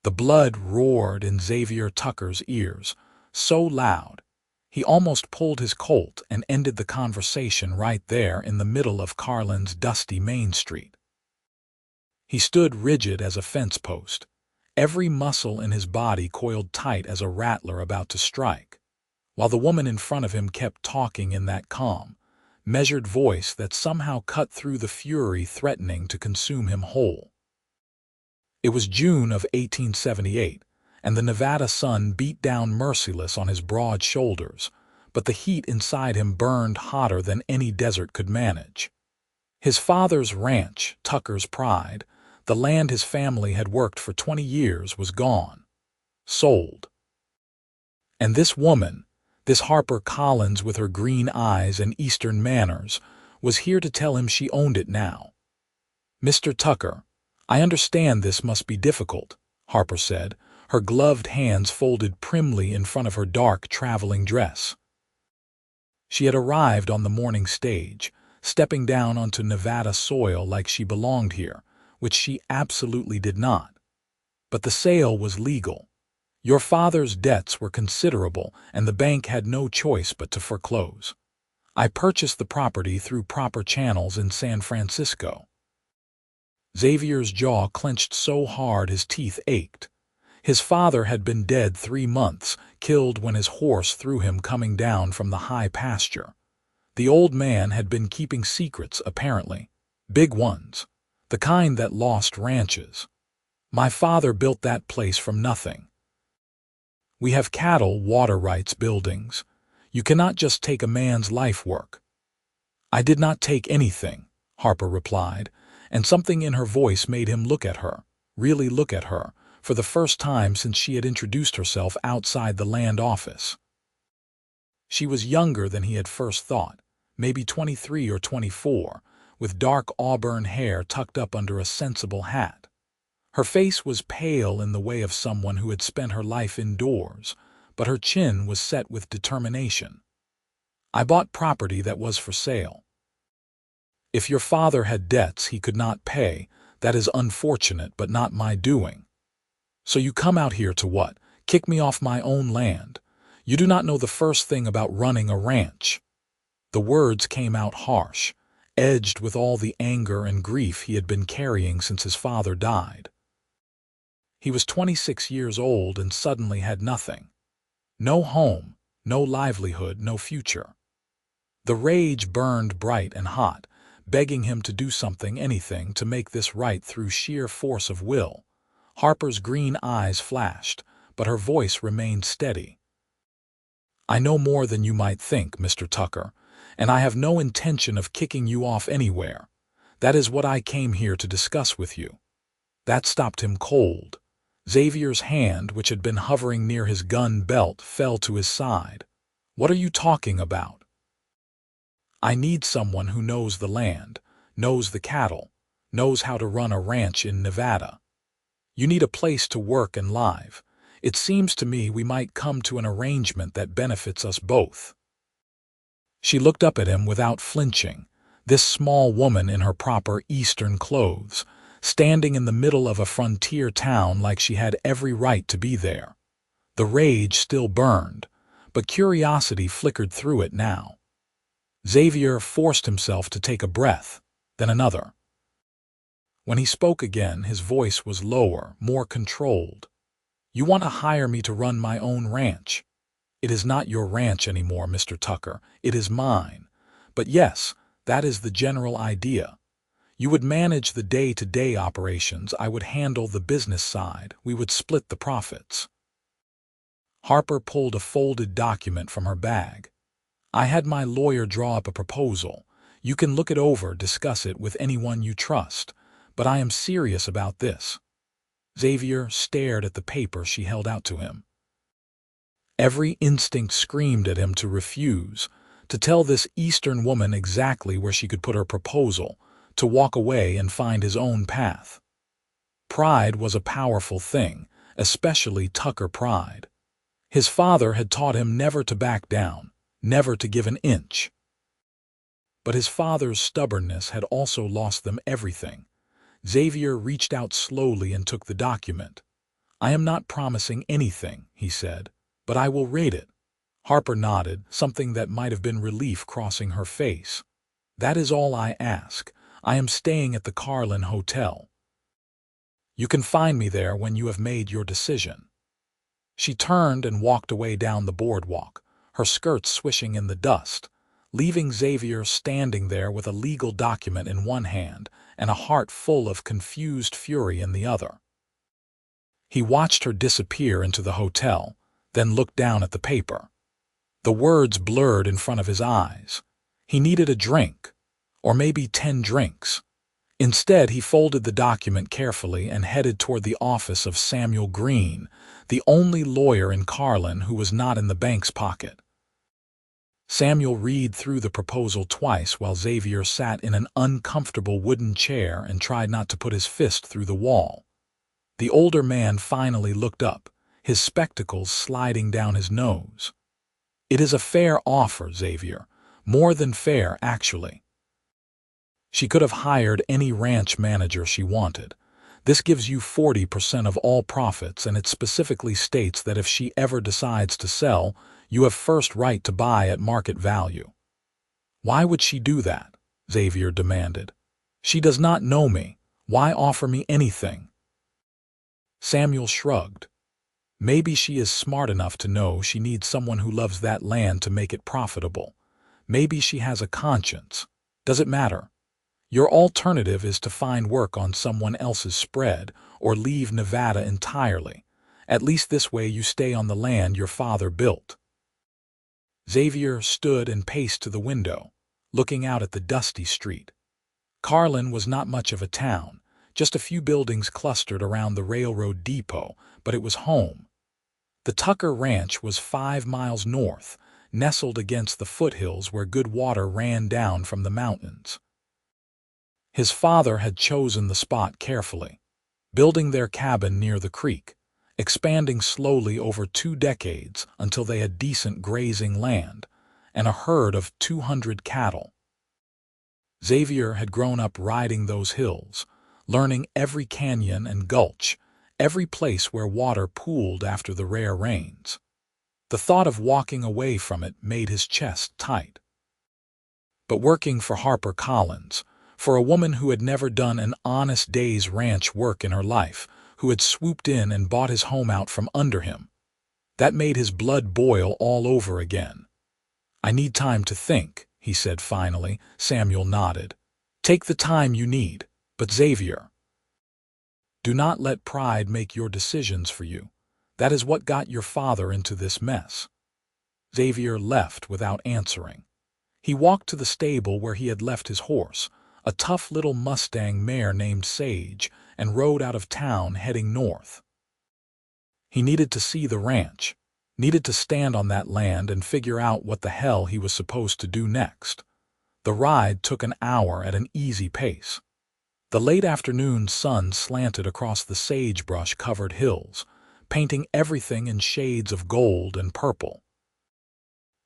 The blood roared in Xavier Tucker's ears, so loud, he almost pulled his Colt and ended the conversation right there in the middle of Carlin's dusty Main Street. He stood rigid as a fence post, every muscle in his body coiled tight as a rattler about to strike, while the woman in front of him kept talking in that calm, measured voice that somehow cut through the fury threatening to consume him whole. It was June of 1878, and the Nevada sun beat down merciless on his broad shoulders, but the heat inside him burned hotter than any desert could manage. His father's ranch, Tucker's pride, the land his family had worked for 20 years, was gone. Sold. And this woman, this Harper Collins with her green eyes and Eastern manners, was here to tell him she owned it now. "Mr. Tucker, I understand this must be difficult," Harper said, her gloved hands folded primly in front of her dark traveling dress. She had arrived on the morning stage, stepping down onto Nevada soil like she belonged here, which she absolutely did not. But the sale was legal. Your father's debts were considerable, and the bank had no choice but to foreclose. I purchased the property through proper channels in San Francisco. Xavier's jaw clenched so hard his teeth ached. His father had been dead 3 months, killed when his horse threw him coming down from the high pasture. The old man had been keeping secrets, apparently. Big ones. The kind that lost ranches. My father built that place from nothing. We have cattle, water rights, buildings. You cannot just take a man's life work. I did not take anything, Harper replied, and something in her voice made him look at her, really look at her, for the first time since she had introduced herself outside the land office. She was younger than he had first thought, maybe 23 or 24, with dark auburn hair tucked up under a sensible hat. Her face was pale in the way of someone who had spent her life indoors, but her chin was set with determination. I bought property that was for sale. If your father had debts he could not pay, that is unfortunate but not my doing. So you come out here to what? Kick me off my own land? You do not know the first thing about running a ranch. The words came out harsh, edged with all the anger and grief he had been carrying since his father died. He was 26 years old and suddenly had nothing. No home, no livelihood, no future. The rage burned bright and hot, begging him to do something, anything, to make this right through sheer force of will. Harper's green eyes flashed, but her voice remained steady. I know more than you might think, Mr. Tucker, and I have no intention of kicking you off anywhere. That is what I came here to discuss with you. That stopped him cold. Xavier's hand, which had been hovering near his gun belt, fell to his side. What are you talking about? I need someone who knows the land, knows the cattle, knows how to run a ranch in Nevada. You need a place to work and live. It seems to me we might come to an arrangement that benefits us both. She looked up at him without flinching, this small woman in her proper Eastern clothes, standing in the middle of a frontier town like she had every right to be there. The rage still burned, but curiosity flickered through it now. Xavier forced himself to take a breath, then another. When he spoke again, his voice was lower, more controlled. You want to hire me to run my own ranch? It is not your ranch anymore, Mr. Tucker. It is mine. But yes, that is the general idea. You would manage the day-to-day operations. I would handle the business side. We would split the profits. Harper pulled a folded document from her bag. I had my lawyer draw up a proposal. You can look it over, discuss it with anyone you trust. But I am serious about this. Xavier stared at the paper she held out to him. Every instinct screamed at him to refuse, to tell this Eastern woman exactly where she could put her proposal, to walk away and find his own path. Pride was a powerful thing, especially Tucker pride. His father had taught him never to back down, never to give an inch. But his father's stubbornness had also lost them everything. Xavier reached out slowly and took the document. "I am not promising anything," he said, "but I will rate it." Harper nodded, something that might have been relief crossing her face. "That is all I ask. I am staying at the Carlin Hotel. You can find me there when you have made your decision." She turned and walked away down the boardwalk, her skirts swishing in the dust, leaving Xavier standing there with a legal document in one hand and a heart full of confused fury in the other. He watched her disappear into the hotel, then looked down at the paper. The words blurred in front of his eyes. He needed a drink, or maybe 10 drinks. Instead, he folded the document carefully and headed toward the office of Samuel Green, the only lawyer in Carlin who was not in the bank's pocket. Samuel read through the proposal twice while Xavier sat in an uncomfortable wooden chair and tried not to put his fist through the wall. The older man finally looked up, his spectacles sliding down his nose. "It is a fair offer, Xavier. More than fair, actually. She could have hired any ranch manager she wanted. This gives you 40% of all profits, and it specifically states that if she ever decides to sell, you have first right to buy at market value." "Why would she do that?" Xavier demanded. "She does not know me. Why offer me anything?" Samuel shrugged. "Maybe she is smart enough to know she needs someone who loves that land to make it profitable. Maybe she has a conscience. Does it matter? Your alternative is to find work on someone else's spread or leave Nevada entirely. At least this way you stay on the land your father built." Xavier stood and paced to the window, looking out at the dusty street. Carlin was not much of a town, just a few buildings clustered around the railroad depot, but it was home. The Tucker Ranch was 5 miles north, nestled against the foothills where good water ran down from the mountains. His father had chosen the spot carefully, building their cabin near the creek, expanding slowly over 2 decades until they had decent grazing land and a herd of 200 cattle. Xavier had grown up riding those hills, learning every canyon and gulch, every place where water pooled after the rare rains. The thought of walking away from it made his chest tight. But working for Harper Collins, for a woman who had never done an honest day's ranch work in her life, who had swooped in and bought his home out from under him, that made his blood boil all over again. "I need time to think," he said finally. Samuel nodded. "Take the time you need, but Xavier, do not let pride make your decisions for you. That is what got your father into this mess." Xavier left without answering. He walked to the stable where he had left his horse, a tough little Mustang mare named Sage, and rode out of town heading north. He needed to see the ranch, needed to stand on that land and figure out what the hell he was supposed to do next. The ride took an hour at an easy pace. The late afternoon sun slanted across the sagebrush-covered hills, painting everything in shades of gold and purple.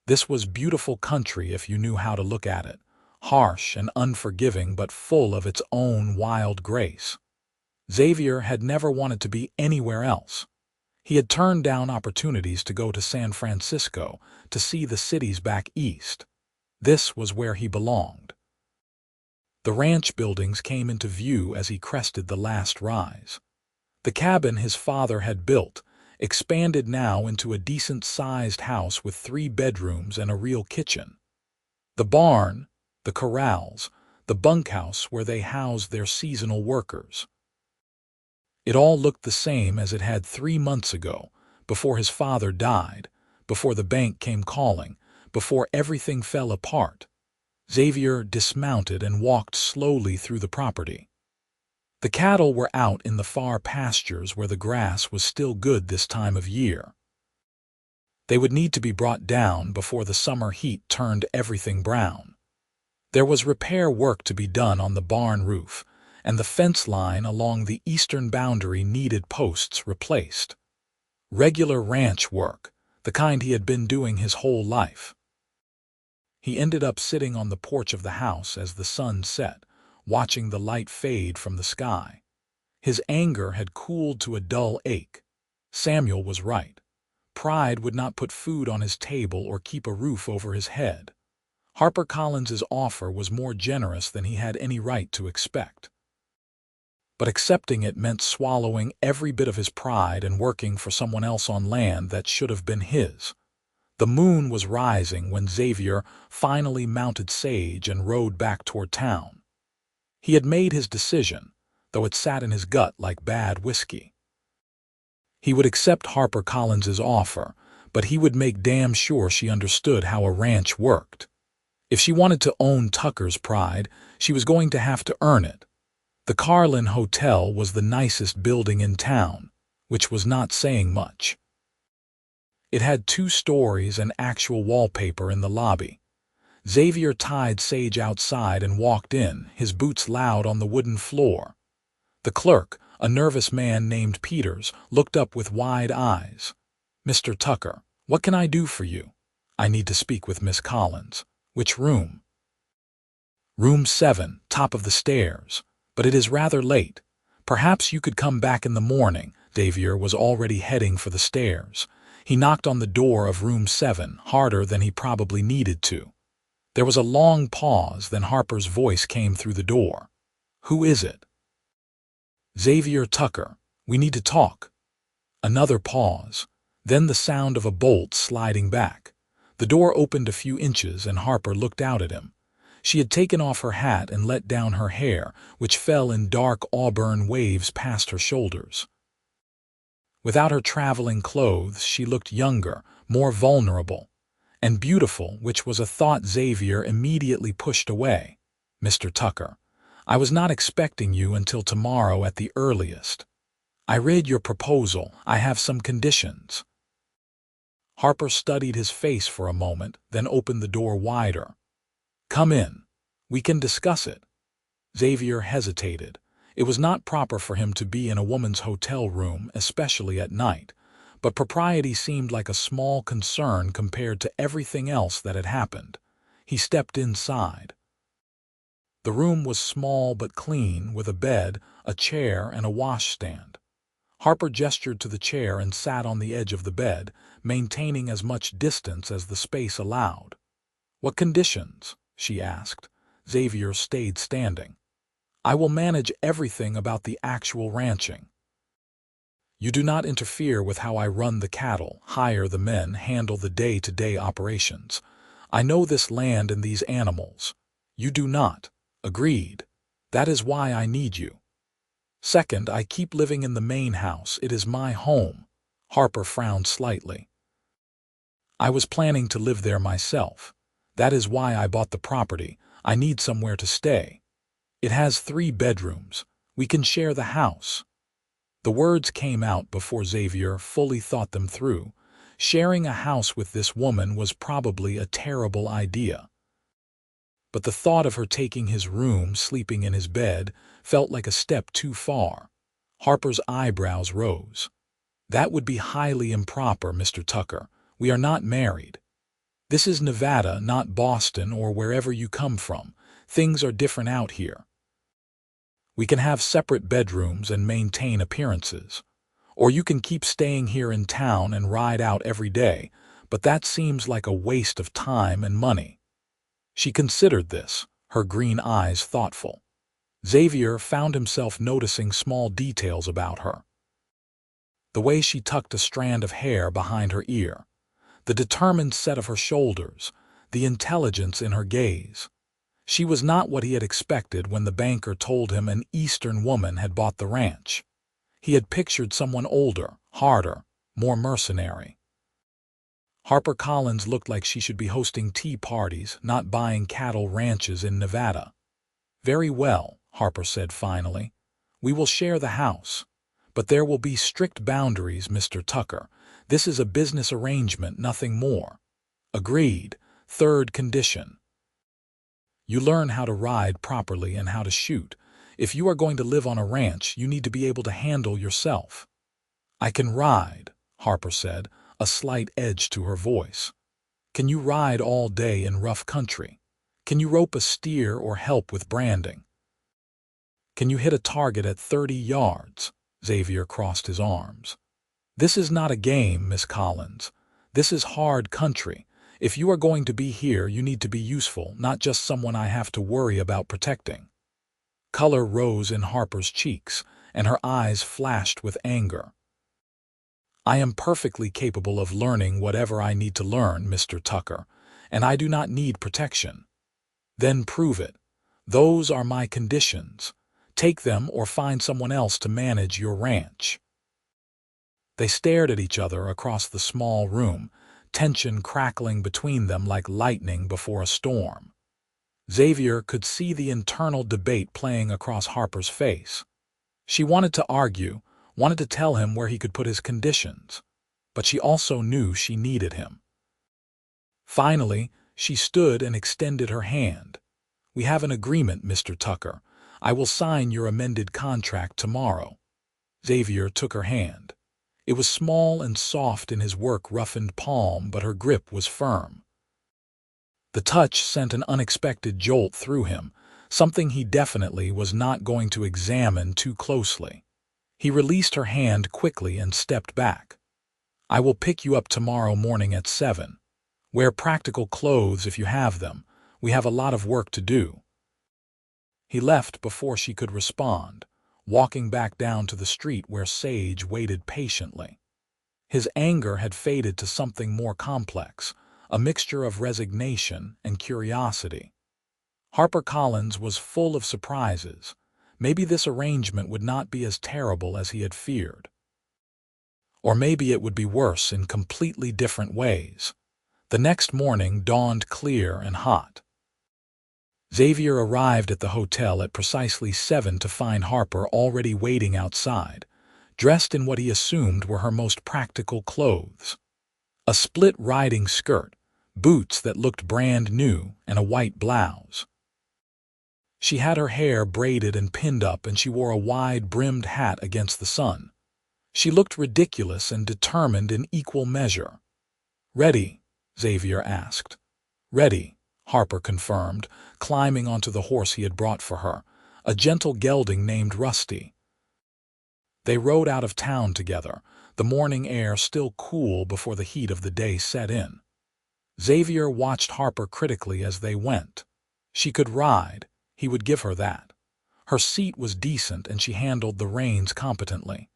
This was beautiful country if you knew how to look at it, harsh and unforgiving but full of its own wild grace. Xavier had never wanted to be anywhere else. He had turned down opportunities to go to San Francisco, to see the cities back east. This was where he belonged. The ranch buildings came into view as he crested the last rise. The cabin his father had built, expanded now into a decent-sized house with 3 bedrooms and a real kitchen. The barn, the corrals, the bunkhouse where they housed their seasonal workers. It all looked the same as it had 3 months ago, before his father died, before the bank came calling, before everything fell apart. Xavier dismounted and walked slowly through the property. The cattle were out in the far pastures where the grass was still good this time of year. They would need to be brought down before the summer heat turned everything brown. There was repair work to be done on the barn roof, and the fence line along the eastern boundary needed posts replaced. Regular ranch work, the kind he had been doing his whole life. He ended up sitting on the porch of the house as the sun set, watching the light fade from the sky. His anger had cooled to a dull ache. Samuel was right. Pride would not put food on his table or keep a roof over his head. Harper Collins's offer was more generous than he had any right to expect. But accepting it meant swallowing every bit of his pride and working for someone else on land that should have been his. The moon was rising when Xavier finally mounted Sage and rode back toward town. He had made his decision, though it sat in his gut like bad whiskey. He would accept Harper Collins's offer, but he would make damn sure she understood how a ranch worked. If she wanted to own Tucker's pride, she was going to have to earn it. The Carlin Hotel was the nicest building in town, which was not saying much. It had 2 stories and actual wallpaper in the lobby. Xavier tied Sage outside and walked in, his boots loud on the wooden floor. The clerk, a nervous man named Peters, looked up with wide eyes. "Mr. Tucker, what can I do for you?" "I need to speak with Miss Collins." "Which room?" "Room 7, top of the stairs. But it is rather late. Perhaps you could come back in the morning." Xavier was already heading for the stairs. He knocked on the door of room 7, harder than he probably needed to. There was a long pause, then Harper's voice came through the door. "Who is it?" "Xavier Tucker. We need to talk." Another pause, then the sound of a bolt sliding back. The door opened a few inches and Harper looked out at him. She had taken off her hat and let down her hair, which fell in dark auburn waves past her shoulders. Without her traveling clothes, she looked younger, more vulnerable, and beautiful, which was a thought Xavier immediately pushed away. "Mr. Tucker, I was not expecting you until tomorrow at the earliest. I read your proposal. I have some conditions." Harper studied his face for a moment, then opened the door wider. "Come in. We can discuss it." Xavier hesitated. It was not proper for him to be in a woman's hotel room, especially at night, but propriety seemed like a small concern compared to everything else that had happened. He stepped inside. The room was small but clean, with a bed, a chair, and a washstand. Harper gestured to the chair and sat on the edge of the bed, maintaining as much distance as the space allowed. "What conditions?" she asked. Xavier stayed standing. "I will manage everything about the actual ranching. You do not interfere with how I run the cattle, hire the men, handle the day-to-day operations. I know this land and these animals. You do not." "Agreed. That is why I need you. Second, I keep living in the main house. It is my home." Harper frowned slightly. "I was planning to live there myself. That is why I bought the property. I need somewhere to stay. It has 3 bedrooms. We can share the house." The words came out before Xavier fully thought them through. Sharing a house with this woman was probably a terrible idea. But the thought of her taking his room, sleeping in his bed, felt like a step too far. Harper's eyebrows rose. "That would be highly improper, Mr. Tucker. We are not married. This is Nevada, not Boston or wherever you come from. Things are different out here. We can have separate bedrooms and maintain appearances. Or you can keep staying here in town and ride out every day, but that seems like a waste of time and money." She considered this, her green eyes thoughtful. Xavier found himself noticing small details about her. The way she tucked a strand of hair behind her ear, the determined set of her shoulders, the intelligence in her gaze. She was not what he had expected when the banker told him an Eastern woman had bought the ranch. He had pictured someone older, harder, more mercenary. Harper Collins looked like she should be hosting tea parties, not buying cattle ranches in Nevada. "Very well," Harper said finally. "We will share the house. But there will be strict boundaries, Mr. Tucker. This is a business arrangement, nothing more." "Agreed. Third condition. You learn how to ride properly and how to shoot. If you are going to live on a ranch, you need to be able to handle yourself." "I can ride," Harper said, a slight edge to her voice. "Can you ride all day in rough country? Can you rope a steer or help with branding? Can you hit a target at 30 yards? Xavier crossed his arms. This is not a game, Miss Collins. This is hard country. If you are going to be here, you need to be useful, not just someone I have to worry about protecting." Color rose in Harper's cheeks, and her eyes flashed with anger. "I am perfectly capable of learning whatever I need to learn, Mr. Tucker, and I do not need protection." "Then prove it. Those are my conditions. Take them or find someone else to manage your ranch." They stared at each other across the small room, tension crackling between them like lightning before a storm. Xavier could see the internal debate playing across Harper's face. She wanted to argue, wanted to tell him where he could put his conditions, but she also knew she needed him. Finally, she stood and extended her hand. "We have an agreement, Mr. Tucker. I will sign your amended contract tomorrow." Xavier took her hand. It was small and soft in his work-roughened palm, but her grip was firm. The touch sent an unexpected jolt through him, something he definitely was not going to examine too closely. He released her hand quickly and stepped back. "I will pick you up tomorrow morning at 7. Wear practical clothes if you have them. We have a lot of work to do." He left before she could respond, walking back down to the street where Sage waited patiently. His anger had faded to something more complex, a mixture of resignation and curiosity. Harper Collins was full of surprises. Maybe this arrangement would not be as terrible as he had feared. Or maybe it would be worse in completely different ways. The next morning dawned clear and hot. Xavier arrived at the hotel at precisely 7 to find Harper already waiting outside, dressed in what he assumed were her most practical clothes. A split riding skirt, boots that looked brand new, and a white blouse. She had her hair braided and pinned up, and she wore a wide-brimmed hat against the sun. She looked ridiculous and determined in equal measure. "Ready?" Xavier asked. "Ready," Harper confirmed, climbing onto the horse he had brought for her, a gentle gelding named Rusty. They rode out of town together, the morning air still cool before the heat of the day set in. Xavier watched Harper critically as they went. She could ride, he would give her that. Her seat was decent and she handled the reins competently.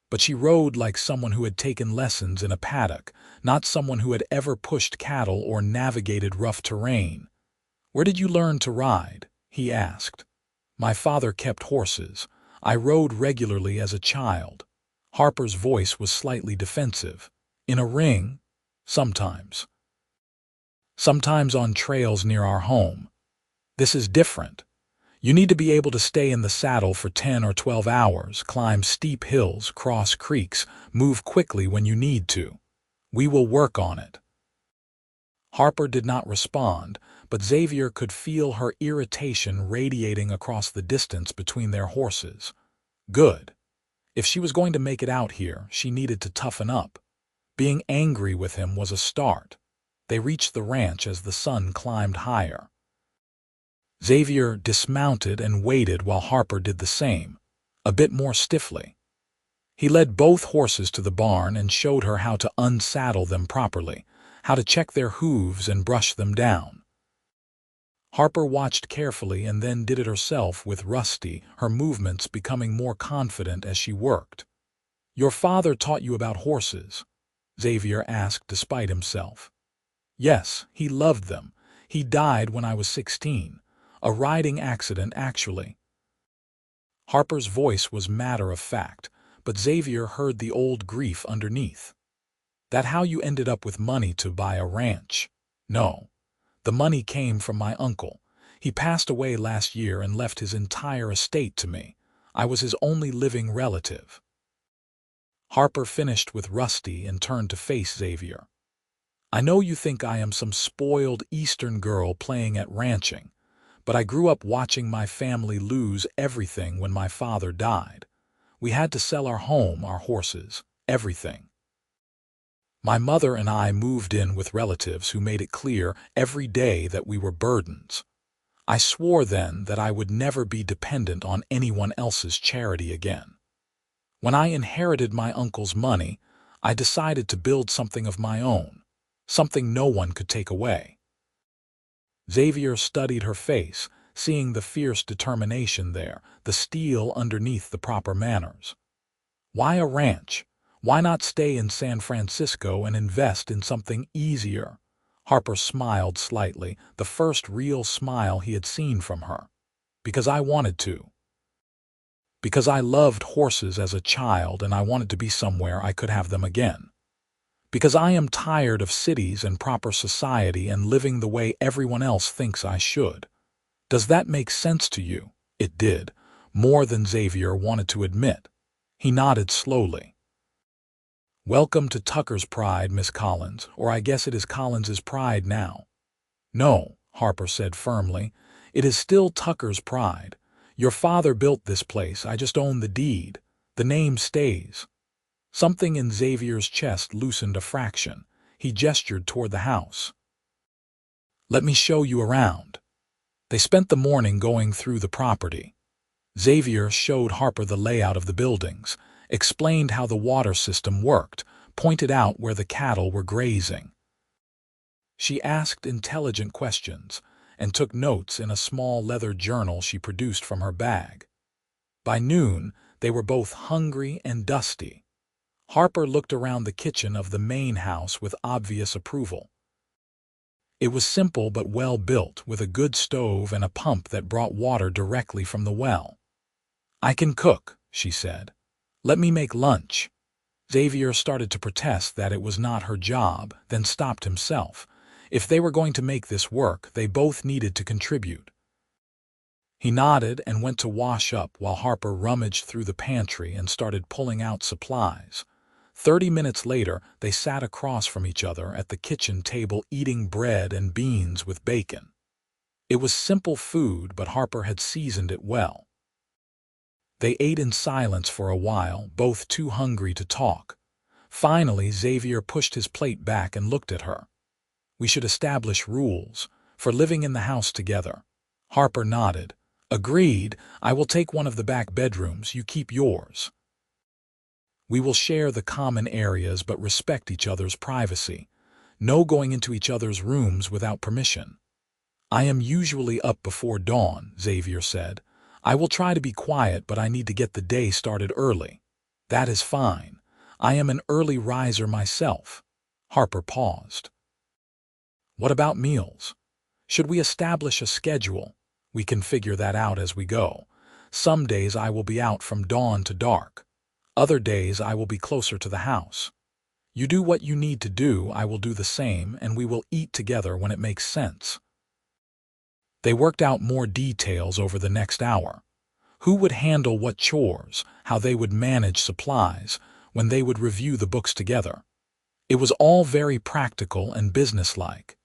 But she rode like someone who had taken lessons in a paddock, not someone who had ever pushed cattle or navigated rough terrain. "Where did you learn to ride?" he asked. "My father kept horses. I rode regularly as a child." Harper's voice was slightly defensive. "In a ring?" "Sometimes. Sometimes on trails near our home. This is different. You need to be able to stay in the saddle for 10 or 12 hours, climb steep hills, cross creeks, move quickly when you need to. We will work on it." Harper did not respond, but Xavier could feel her irritation radiating across the distance between their horses. Good. If she was going to make it out here, she needed to toughen up. Being angry with him was a start. They reached the ranch as the sun climbed higher. Xavier dismounted and waited while Harper did the same, a bit more stiffly. He led both horses to the barn and showed her how to unsaddle them properly, how to check their hooves and brush them down. Harper watched carefully and then did it herself with Rusty, her movements becoming more confident as she worked. "Your father taught you about horses?" Xavier asked despite himself. "Yes, he loved them. He died when I was 16. A riding accident, actually." Harper's voice was matter-of-fact, but Xavier heard the old grief underneath. "That how you ended up with money to buy a ranch?" "No. The money came from my uncle. He passed away last year and left his entire estate to me. I was his only living relative." Harper finished with Rusty and turned to face Xavier. "I know you think I am some spoiled Eastern girl playing at ranching, but I grew up watching my family lose everything when my father died. We had to sell our home, our horses, everything. My mother and I moved in with relatives who made it clear every day that we were burdens. I swore then that I would never be dependent on anyone else's charity again. When I inherited my uncle's money, I decided to build something of my own, something no one could take away. Xavier studied her face, seeing the fierce determination there, the steel underneath the proper manners. Why a ranch? Why not stay in San Francisco and invest in something easier? Harper smiled slightly, the first real smile he had seen from her. Because I wanted to. Because I loved horses as a child and I wanted to be somewhere I could have them again. Because I am tired of cities and proper society and living the way everyone else thinks I should. Does that make sense to you? It did, more than Xavier wanted to admit. He nodded slowly. Welcome to Tucker's Pride, Miss Collins, or I guess it is Collins's Pride now. No, Harper said firmly, it is still Tucker's Pride. Your father built this place, I just own the deed. The name stays. Something in Xavier's chest loosened a fraction. He gestured toward the house. Let me show you around. They spent the morning going through the property. Xavier showed Harper the layout of the buildings, explained how the water system worked, pointed out where the cattle were grazing. She asked intelligent questions and took notes in a small leather journal she produced from her bag. By noon, they were both hungry and dusty. Harper looked around the kitchen of the main house with obvious approval. It was simple but well built, with a good stove and a pump that brought water directly from the well. I can cook, she said. Let me make lunch. Xavier started to protest that it was not her job, then stopped himself. If they were going to make this work, they both needed to contribute. He nodded and went to wash up while Harper rummaged through the pantry and started pulling out supplies. 30 minutes later, they sat across from each other at the kitchen table eating bread and beans with bacon. It was simple food, but Harper had seasoned it well. They ate in silence for a while, both too hungry to talk. Finally, Xavier pushed his plate back and looked at her. We should establish rules for living in the house together. Harper nodded. Agreed, I will take one of the back bedrooms, you keep yours. We will share the common areas but respect each other's privacy. No going into each other's rooms without permission. I am usually up before dawn, Xavier said. I will try to be quiet, but I need to get the day started early. That is fine. I am an early riser myself. Harper paused. What about meals? Should we establish a schedule? We can figure that out as we go. Some days I will be out from dawn to dark. Other days I will be closer to the house. You do what you need to do, I will do the same, and we will eat together when it makes sense. They worked out more details over the next hour. Who would handle what chores, how they would manage supplies, when they would review the books together. It was all very practical and businesslike.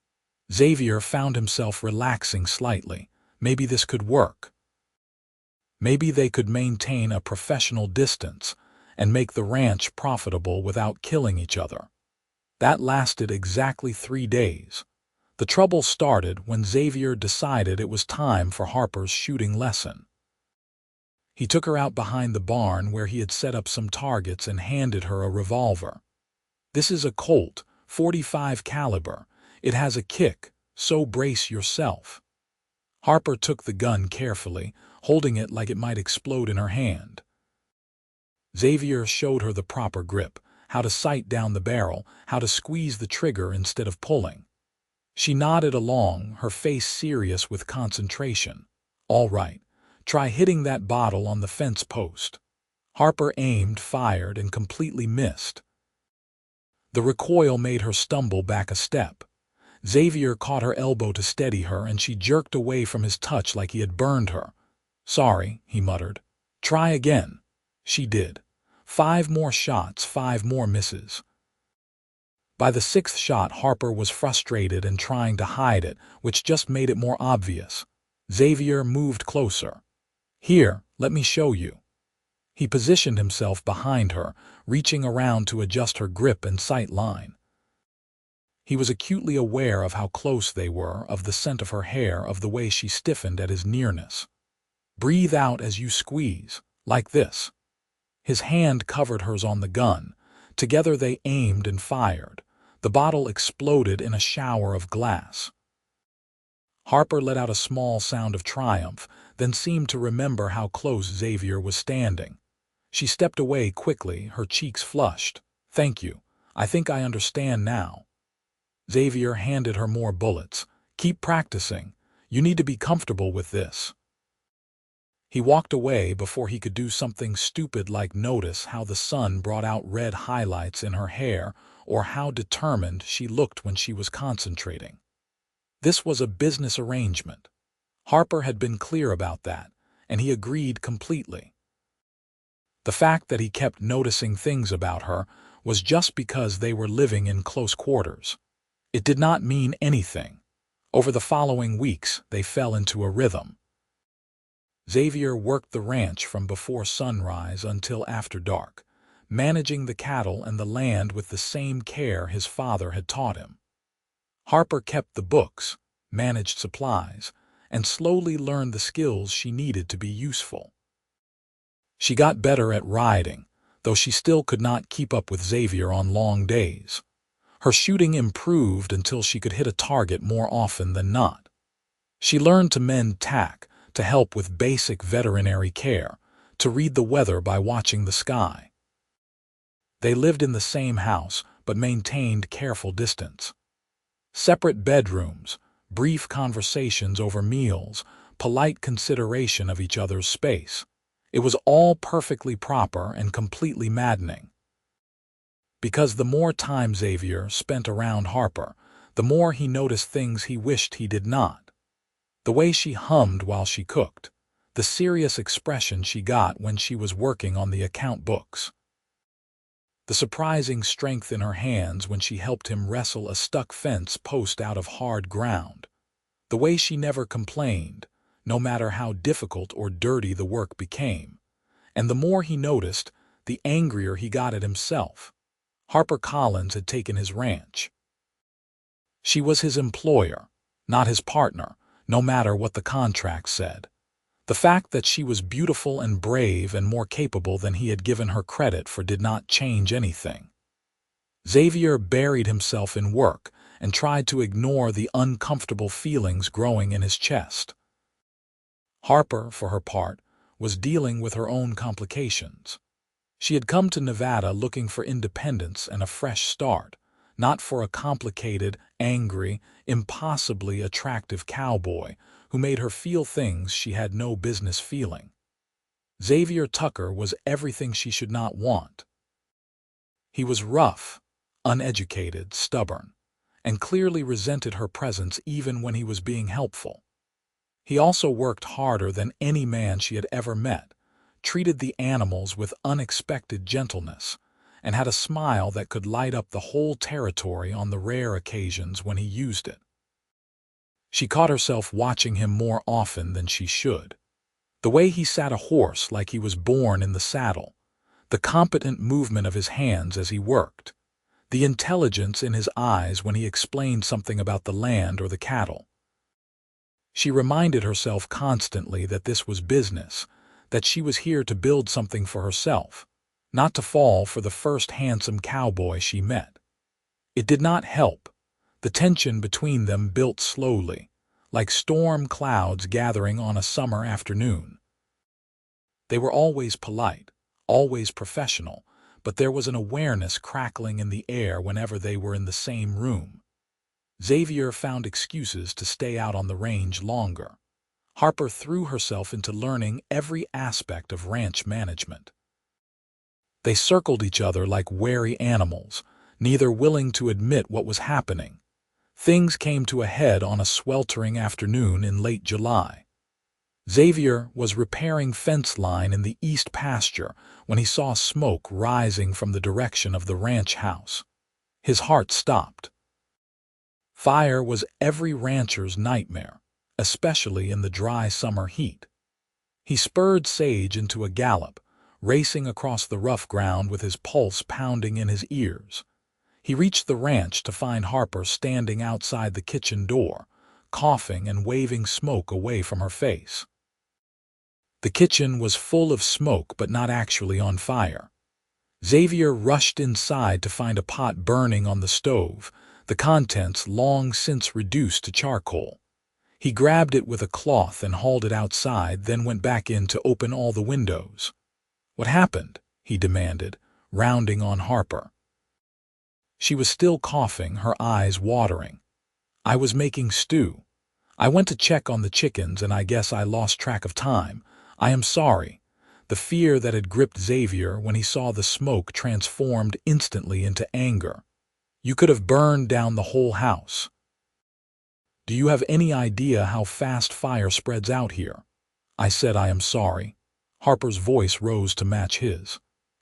Xavier found himself relaxing slightly. Maybe this could work. Maybe they could maintain a professional distance and make the ranch profitable without killing each other. That lasted exactly 3 days. The trouble started when Xavier decided it was time for Harper's shooting lesson. He took her out behind the barn where he had set up some targets and handed her a revolver. This is a Colt, .45 caliber. It has a kick, so brace yourself. Harper took the gun carefully, holding it like it might explode in her hand. Xavier showed her the proper grip, how to sight down the barrel, how to squeeze the trigger instead of pulling. She nodded along, her face serious with concentration. All right, try hitting that bottle on the fence post. Harper aimed, fired, and completely missed. The recoil made her stumble back a step. Xavier caught her elbow to steady her, and she jerked away from his touch like he had burned her. Sorry, he muttered. Try again. She did. 5 more shots, 5 more misses. By the 6th shot, Harper was frustrated and trying to hide it, which just made it more obvious. Xavier moved closer. Here, let me show you. He positioned himself behind her, reaching around to adjust her grip and sight line. He was acutely aware of how close they were, of the scent of her hair, of the way she stiffened at his nearness. Breathe out as you squeeze, like this. His hand covered hers on the gun. Together they aimed and fired. The bottle exploded in a shower of glass. Harper let out a small sound of triumph, then seemed to remember how close Xavier was standing. She stepped away quickly, her cheeks flushed. "Thank you. I think I understand now." Xavier handed her more bullets. "Keep practicing. You need to be comfortable with this." He walked away before he could do something stupid like notice how the sun brought out red highlights in her hair or how determined she looked when she was concentrating. This was a business arrangement. Harper had been clear about that, and he agreed completely. The fact that he kept noticing things about her was just because they were living in close quarters. It did not mean anything. Over the following weeks, they fell into a rhythm. Xavier worked the ranch from before sunrise until after dark, managing the cattle and the land with the same care his father had taught him. Harper kept the books, managed supplies, and slowly learned the skills she needed to be useful. She got better at riding, though she still could not keep up with Xavier on long days. Her shooting improved until she could hit a target more often than not. She learned to mend tack, to help with basic veterinary care, to read the weather by watching the sky. They lived in the same house, but maintained careful distance. Separate bedrooms, brief conversations over meals, polite consideration of each other's space. It was all perfectly proper and completely maddening. Because the more time Xavier spent around Harper, the more he noticed things he wished he did not. The way she hummed while she cooked, the serious expression she got when she was working on the account books, the surprising strength in her hands when she helped him wrestle a stuck fence post out of hard ground, the way she never complained, no matter how difficult or dirty the work became. And the more he noticed, the angrier he got at himself. Harper Collins had taken his ranch. She was his employer, not his partner, no matter what the contract said. The fact that she was beautiful and brave and more capable than he had given her credit for did not change anything. Xavier buried himself in work and tried to ignore the uncomfortable feelings growing in his chest. Harper, for her part, was dealing with her own complications. She had come to Nevada looking for independence and a fresh start, not for a complicated, angry, impossibly attractive cowboy who made her feel things she had no business feeling. Xavier Tucker was everything she should not want. He was rough, uneducated, stubborn, and clearly resented her presence even when he was being helpful. He also worked harder than any man she had ever met, treated the animals with unexpected gentleness, and had a smile that could light up the whole territory on the rare occasions when he used it. She caught herself watching him more often than she should. The way he sat a horse like he was born in the saddle, the competent movement of his hands as he worked, the intelligence in his eyes when he explained something about the land or the cattle. She reminded herself constantly that this was business, that she was here to build something for herself, not to fall for the first handsome cowboy she met. It did not help. The tension between them built slowly, like storm clouds gathering on a summer afternoon. They were always polite, always professional, but there was an awareness crackling in the air whenever they were in the same room. Xavier found excuses to stay out on the range longer. Harper threw herself into learning every aspect of ranch management. They circled each other like wary animals, neither willing to admit what was happening. Things came to a head on a sweltering afternoon in late July. Xavier was repairing fence line in the east pasture when he saw smoke rising from the direction of the ranch house. His heart stopped. Fire was every rancher's nightmare, especially in the dry summer heat. He spurred Sage into a gallop, racing across the rough ground with his pulse pounding in his ears. He reached the ranch to find Harper standing outside the kitchen door, coughing and waving smoke away from her face. The kitchen was full of smoke but not actually on fire. Xavier rushed inside to find a pot burning on the stove, the contents long since reduced to charcoal. He grabbed it with a cloth and hauled it outside, then went back in to open all the windows. "What happened?" he demanded, rounding on Harper. She was still coughing, her eyes watering. "I was making stew. I went to check on the chickens and I guess I lost track of time. I am sorry." The fear that had gripped Xavier when he saw the smoke transformed instantly into anger. "You could have burned down the whole house. Do you have any idea how fast fire spreads out here?" I said, "I am sorry." Harper's voice rose to match his.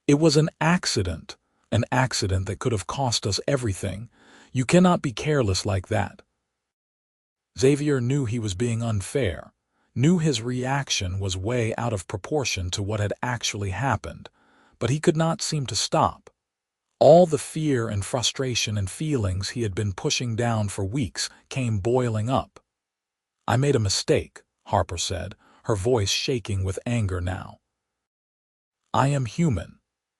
"It was an accident that could have cost us everything. You cannot be careless like that." Xavier knew he was being unfair, knew his reaction was way out of proportion to what had actually happened, but he could not seem to stop. All the fear and frustration and feelings he had been pushing down for weeks came boiling up. "I made a mistake," Harper said, her voice shaking with anger now. "I am human.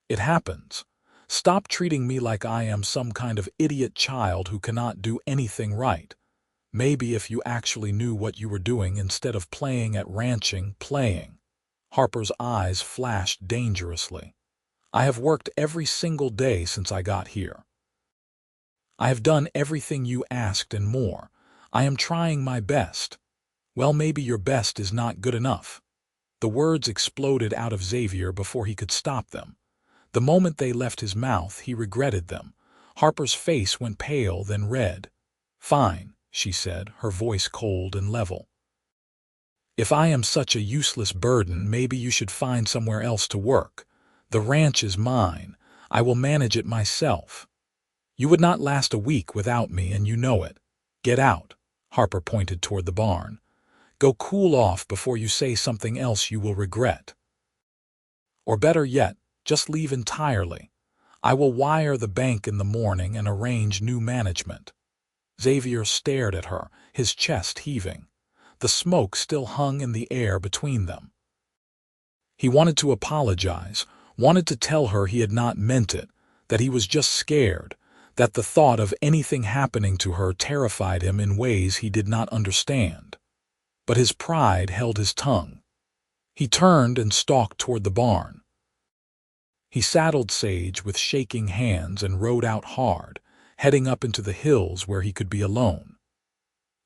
It happens. Stop treating me like I am some kind of idiot child who cannot do anything right. Maybe if you actually knew what you were doing instead of playing at ranching, playing." Harper's eyes flashed dangerously. "I have worked every single day since I got here. I have done everything you asked and more. I am trying my best." "Well, maybe your best is not good enough." The words exploded out of Xavier before he could stop them. The moment they left his mouth, he regretted them. Harper's face went pale, then red. "Fine," she said, her voice cold and level. "If I am such a useless burden, maybe you should find somewhere else to work. The ranch is mine. I will manage it myself. You would not last a week without me, and you know it. Get out." Harper pointed toward the barn. "Go cool off before you say something else you will regret. Or better yet, just leave entirely. I will wire the bank in the morning and arrange new management." Xavier stared at her, his chest heaving. The smoke still hung in the air between them. He wanted to apologize, wanted to tell her he had not meant it, that he was just scared, that the thought of anything happening to her terrified him in ways he did not understand. But his pride held his tongue. He turned and stalked toward the barn. He saddled Sage with shaking hands and rode out hard, heading up into the hills where he could be alone.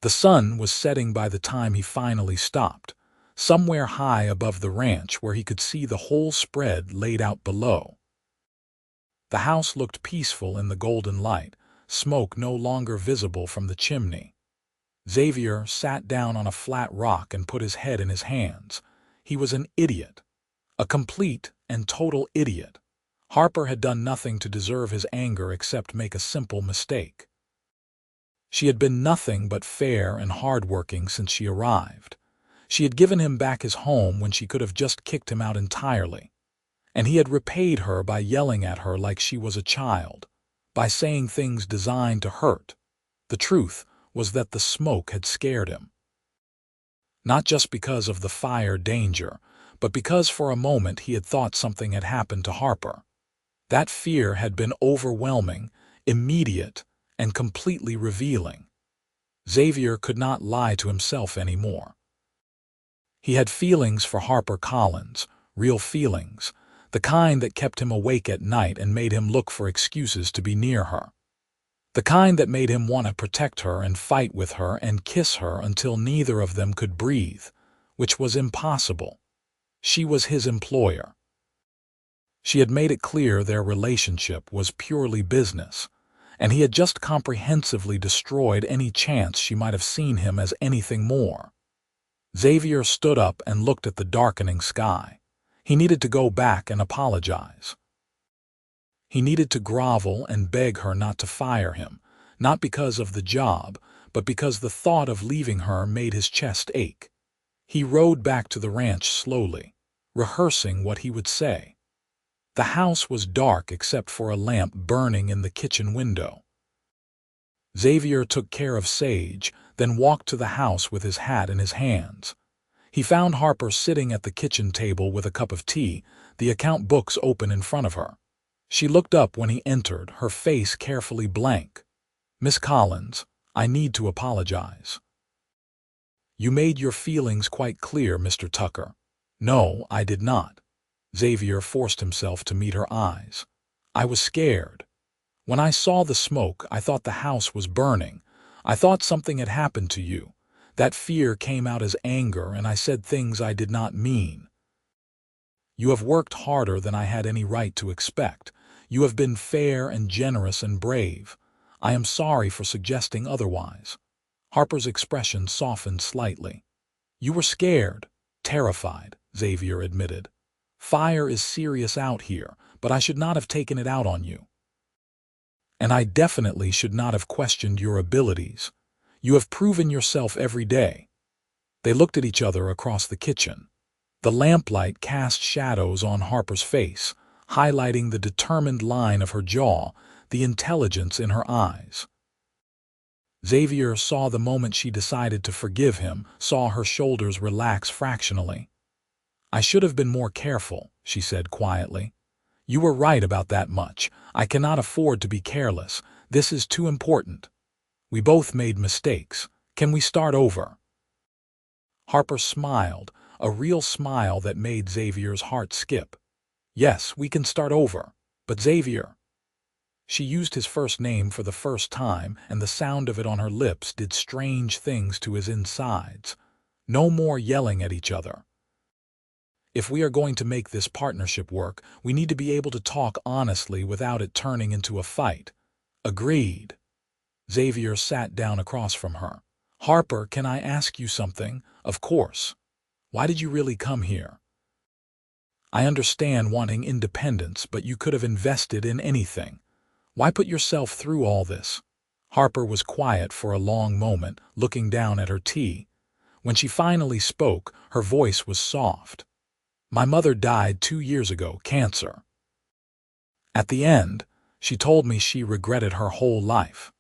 The sun was setting by the time he finally stopped, somewhere high above the ranch where he could see the whole spread laid out below. The house looked peaceful in the golden light, smoke no longer visible from the chimney. Xavier sat down on a flat rock and put his head in his hands. He was an idiot, a complete and total idiot. Harper had done nothing to deserve his anger except make a simple mistake. She had been nothing but fair and hardworking since she arrived. She had given him back his home when she could have just kicked him out entirely. And he had repaid her by yelling at her like she was a child, by saying things designed to hurt. The truth was that the smoke had scared him. Not just because of the fire danger, but because for a moment he had thought something had happened to Harper. That fear had been overwhelming, immediate, and completely revealing. Xavier could not lie to himself anymore. He had feelings for Harper Collins, real feelings, the kind that kept him awake at night and made him look for excuses to be near her. The kind that made him want to protect her and fight with her and kiss her until neither of them could breathe, which was impossible. She was his employer. She had made it clear their relationship was purely business, and he had just comprehensively destroyed any chance she might have seen him as anything more. Xavier stood up and looked at the darkening sky. He needed to go back and apologize. He needed to grovel and beg her not to fire him, not because of the job, but because the thought of leaving her made his chest ache. He rode back to the ranch slowly, rehearsing what he would say. The house was dark except for a lamp burning in the kitchen window. Xavier took care of Sage, then walked to the house with his hat in his hands. He found Harper sitting at the kitchen table with a cup of tea, the account books open in front of her. She looked up when he entered, her face carefully blank. "Miss Collins, I need to apologize." "You made your feelings quite clear, Mr. Tucker." "No, I did not." Xavier forced himself to meet her eyes. "I was scared. When I saw the smoke, I thought the house was burning. I thought something had happened to you. That fear came out as anger, and I said things I did not mean. You have worked harder than I had any right to expect. You have been fair and generous and brave. I am sorry for suggesting otherwise." Harper's expression softened slightly. "You were scared, terrified," Xavier admitted. "Fire is serious out here, but I should not have taken it out on you. And I definitely should not have questioned your abilities. You have proven yourself every day." They looked at each other across the kitchen. The lamplight cast shadows on Harper's face, highlighting the determined line of her jaw, the intelligence in her eyes. Xavier saw the moment she decided to forgive him, saw her shoulders relax fractionally. "I should have been more careful," she said quietly. "You were right about that much. I cannot afford to be careless. This is too important. We both made mistakes. Can we start over?" Harper smiled, a real smile that made Xavier's heart skip. "Yes, we can start over. But Xavier—" She used his first name for the first time, and the sound of it on her lips did strange things to his insides. No more yelling at each other. "If we are going to make this partnership work, we need to be able to talk honestly without it turning into a fight." "Agreed." Xavier sat down across from her. "Harper, can I ask you something?" "Of course. Why did you really come here?" "I understand wanting independence, but you could have invested in anything. Why put yourself through all this?" Harper was quiet for a long moment, looking down at her tea. When she finally spoke, her voice was soft. "My mother died 2 years ago, cancer. At the end, she told me she regretted her whole life.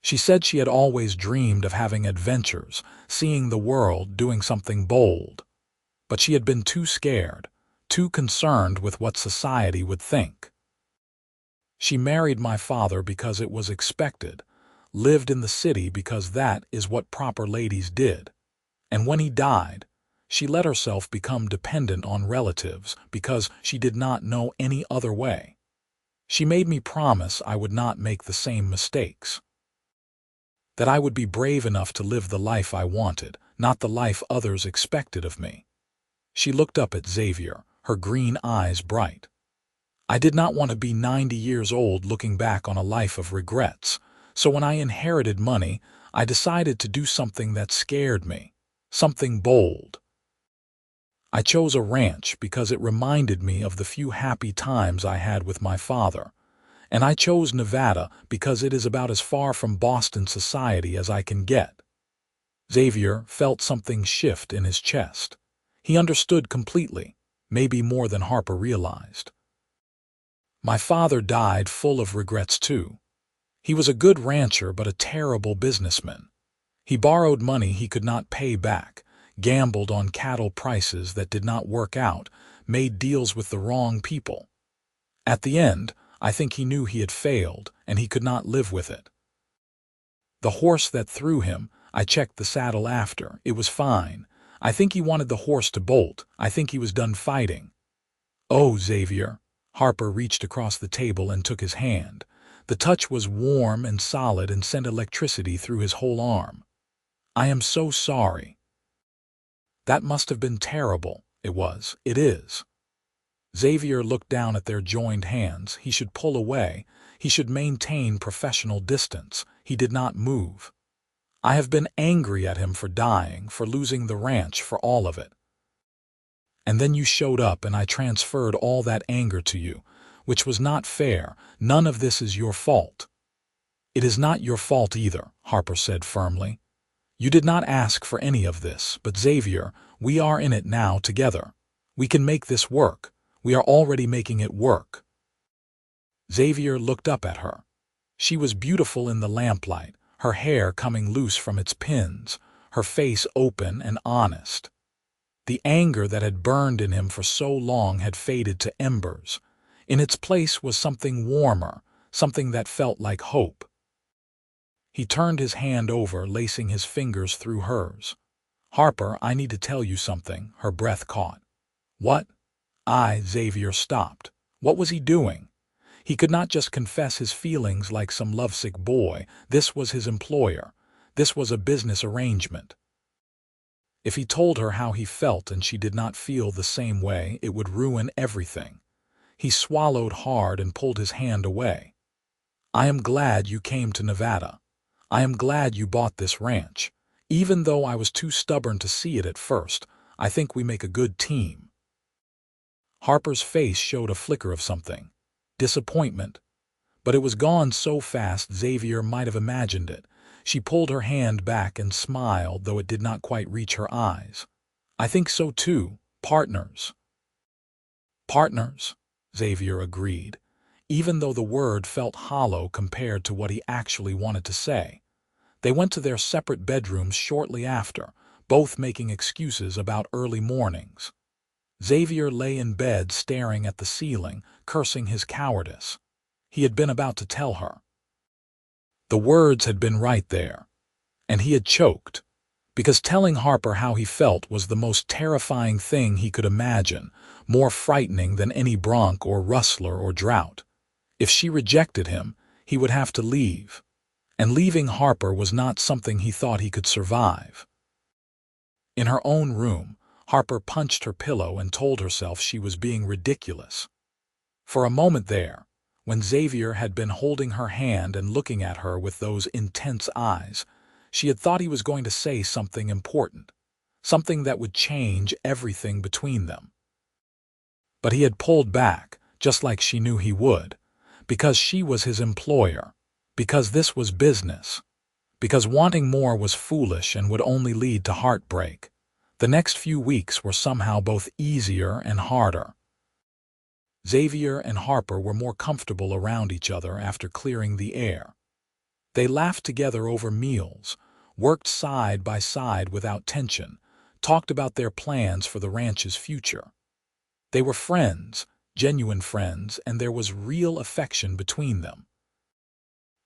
She said she had always dreamed of having adventures, seeing the world, doing something bold. But she had been too scared, too concerned with what society would think. She married my father because it was expected, lived in the city because that is what proper ladies did. And when he died, she let herself become dependent on relatives because she did not know any other way. She made me promise I would not make the same mistakes. That I would be brave enough to live the life I wanted, not the life others expected of me." She looked up at Xavier, her green eyes bright. "I did not want to be 90 years old looking back on a life of regrets, so when I inherited money, I decided to do something that scared me, something bold. I chose a ranch because it reminded me of the few happy times I had with my father. And I chose Nevada because it is about as far from Boston society as I can get." Xavier felt something shift in his chest. He understood completely, maybe more than Harper realized. "My father died full of regrets too. He was a good rancher but a terrible businessman. He borrowed money he could not pay back, gambled on cattle prices that did not work out, made deals with the wrong people. At the end, I think he knew he had failed, and he could not live with it. The horse that threw him, I checked the saddle after, it was fine. I think he wanted the horse to bolt. I think he was done fighting." "Oh, Xavier." Harper reached across the table and took his hand. The touch was warm and solid and sent electricity through his whole arm. "I am so sorry. That must have been terrible." "It was. It is." Xavier looked down at their joined hands. He should pull away. He should maintain professional distance. He did not move. "I have been angry at him for dying, for losing the ranch, for all of it. And then you showed up and I transferred all that anger to you, which was not fair. None of this is your fault." "It is not your fault either," Harper said firmly. "You did not ask for any of this, but Xavier, we are in it now together. We can make this work. We are already making it work." Xavier looked up at her. She was beautiful in the lamplight, her hair coming loose from its pins, her face open and honest. The anger that had burned in him for so long had faded to embers. In its place was something warmer, something that felt like hope. He turned his hand over, lacing his fingers through hers. "Harper, I need to tell you something," her breath caught. "What?" Xavier stopped. What was he doing? He could not just confess his feelings like some lovesick boy. This was his employer. This was a business arrangement. If he told her how he felt and she did not feel the same way, it would ruin everything. He swallowed hard and pulled his hand away. "I am glad you came to Nevada. I am glad you bought this ranch. Even though I was too stubborn to see it at first, I think we make a good team." Harper's face showed a flicker of something. Disappointment. But it was gone so fast Xavier might have imagined it. She pulled her hand back and smiled, though it did not quite reach her eyes. "I think so too. Partners." "Partners," Xavier agreed, even though the word felt hollow compared to what he actually wanted to say. They went to their separate bedrooms shortly after, both making excuses about early mornings. Xavier lay in bed staring at the ceiling, cursing his cowardice. He had been about to tell her. The words had been right there, and he had choked, because telling Harper how he felt was the most terrifying thing he could imagine, more frightening than any bronc or rustler or drought. If she rejected him, he would have to leave, and leaving Harper was not something he thought he could survive. In her own room, Harper punched her pillow and told herself she was being ridiculous. For a moment there, when Xavier had been holding her hand and looking at her with those intense eyes, she had thought he was going to say something important, something that would change everything between them. But he had pulled back, just like she knew he would, because she was his employer, because this was business, because wanting more was foolish and would only lead to heartbreak. The next few weeks were somehow both easier and harder. Xavier and Harper were more comfortable around each other after clearing the air. They laughed together over meals, worked side by side without tension, talked about their plans for the ranch's future. They were friends, genuine friends, and there was real affection between them.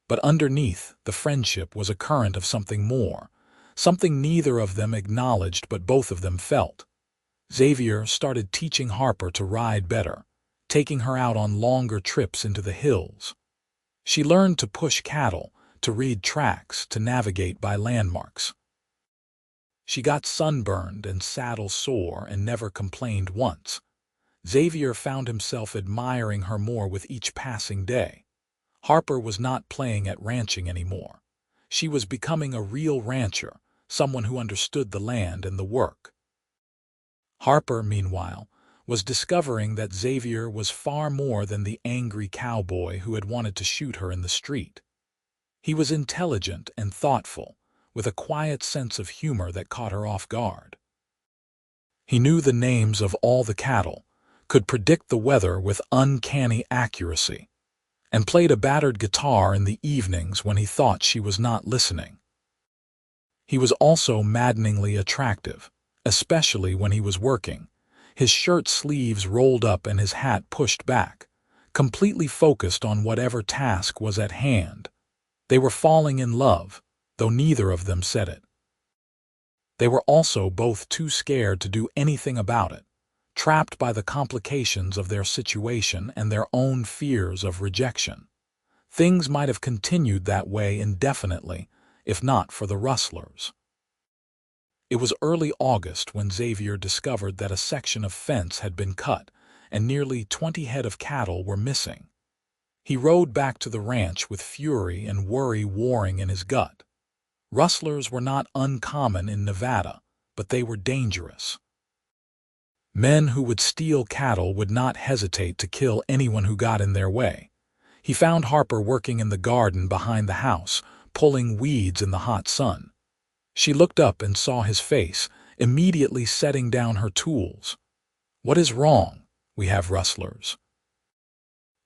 But underneath, the friendship was a current of something more, something neither of them acknowledged but both of them felt. Xavier started teaching Harper to ride better, taking her out on longer trips into the hills. She learned to push cattle, to read tracks, to navigate by landmarks. She got sunburned and saddle sore and never complained once. Xavier found himself admiring her more with each passing day. Harper was not playing at ranching anymore. She was becoming a real rancher, someone who understood the land and the work. Harper, meanwhile, was discovering that Xavier was far more than the angry cowboy who had wanted to shoot her in the street. He was intelligent and thoughtful, with a quiet sense of humor that caught her off guard. He knew the names of all the cattle, could predict the weather with uncanny accuracy, and played a battered guitar in the evenings when he thought she was not listening. He was also maddeningly attractive, especially when he was working, his shirt sleeves rolled up and his hat pushed back, completely focused on whatever task was at hand. They were falling in love, though neither of them said it. They were also both too scared to do anything about it, trapped by the complications of their situation and their own fears of rejection. Things might have continued that way indefinitely, if not for the rustlers. It was early August when Xavier discovered that a section of fence had been cut and nearly 20 head of cattle were missing. He rode back to the ranch with fury and worry warring in his gut. Rustlers were not uncommon in Nevada, but they were dangerous. Men who would steal cattle would not hesitate to kill anyone who got in their way. He found Harper working in the garden behind the house, pulling weeds in the hot sun. She looked up and saw his face, immediately setting down her tools. "What is wrong? We have rustlers."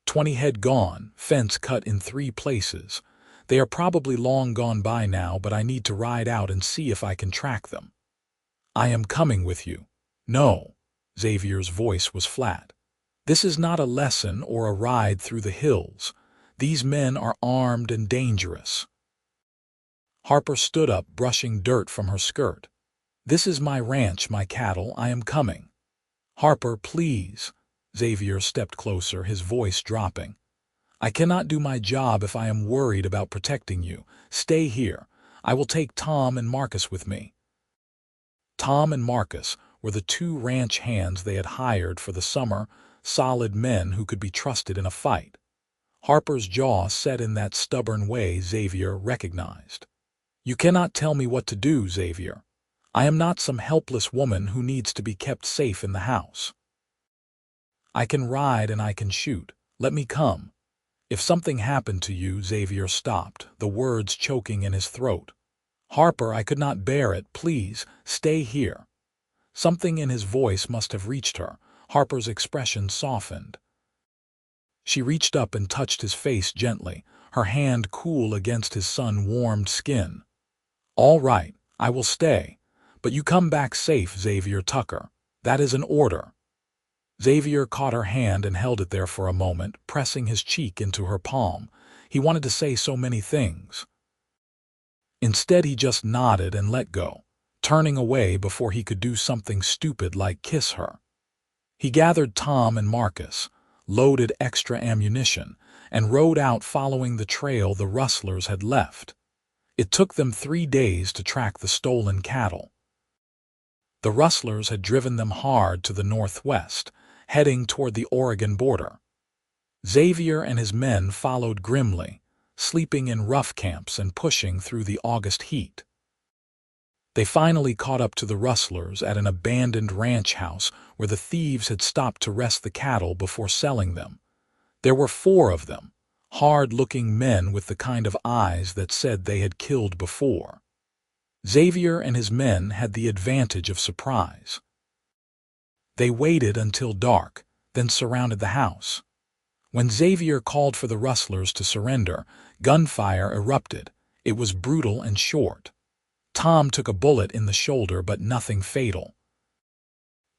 20 head gone, fence cut in 3 places. They are probably long gone by now, but I need to ride out and see if I can track them. "I am coming with you," No, Xavier's voice was flat. This is not a lesson or a ride through the hills. These men are armed and dangerous. Harper stood up, brushing dirt from her skirt. This is my ranch, my cattle. I am coming. Harper, please. Xavier stepped closer, his voice dropping. I cannot do my job if I am worried about protecting you. Stay here. I will take Tom and Marcus with me. Tom and Marcus were the two ranch hands they had hired for the summer, solid men who could be trusted in a fight. Harper's jaw set in that stubborn way Xavier recognized. You cannot tell me what to do, Xavier. I am not some helpless woman who needs to be kept safe in the house. I can ride and I can shoot. Let me come. If something happened to you, Xavier stopped, the words choking in his throat. Harper, I could not bear it. Please, stay here. Something in his voice must have reached her. Harper's expression softened. She reached up and touched his face gently, her hand cool against his sun-warmed skin. All right, I will stay. But you come back safe, Xavier Tucker. That is an order. Xavier caught her hand and held it there for a moment, pressing his cheek into her palm. He wanted to say so many things. Instead, he just nodded and let go, turning away before he could do something stupid like kiss her. He gathered Tom and Marcus, loaded extra ammunition, and rode out following the trail the rustlers had left. It took them 3 days to track the stolen cattle. The rustlers had driven them hard to the northwest, heading toward the Oregon border. Xavier and his men followed grimly, sleeping in rough camps and pushing through the August heat. They finally caught up to the rustlers at an abandoned ranch house where the thieves had stopped to rest the cattle before selling them. There were 4 of them, hard-looking men with the kind of eyes that said they had killed before. Xavier and his men had the advantage of surprise. They waited until dark, then surrounded the house. When Xavier called for the rustlers to surrender, gunfire erupted. It was brutal and short. Tom took a bullet in the shoulder, but nothing fatal.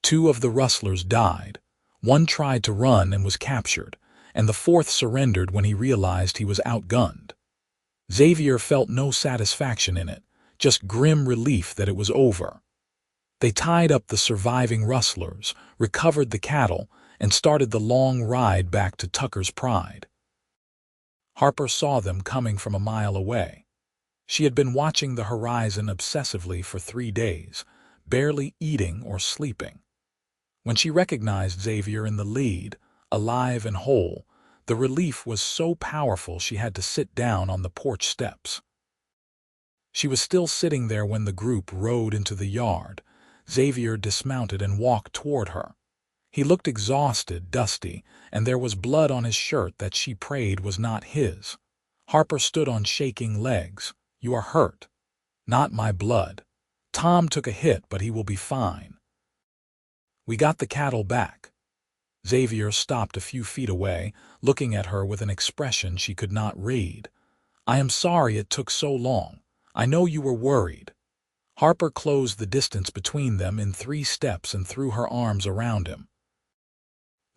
2 of the rustlers died. 1 tried to run and was captured, and the 4th surrendered when he realized he was outgunned. Xavier felt no satisfaction in it, just grim relief that it was over. They tied up the surviving rustlers, recovered the cattle, and started the long ride back to Tucker's Pride. Harper saw them coming from a mile away. She had been watching the horizon obsessively for 3 days, barely eating or sleeping. When she recognized Xavier in the lead, alive and whole, the relief was so powerful she had to sit down on the porch steps. She was still sitting there when the group rode into the yard. Xavier dismounted and walked toward her. He looked exhausted, dusty, and there was blood on his shirt that she prayed was not his. Harper stood on shaking legs. You are hurt. Not my blood. Tom took a hit, but he will be fine. We got the cattle back. Xavier stopped a few feet away, looking at her with an expression she could not read. I am sorry it took so long. I know you were worried. Harper closed the distance between them in 3 steps and threw her arms around him.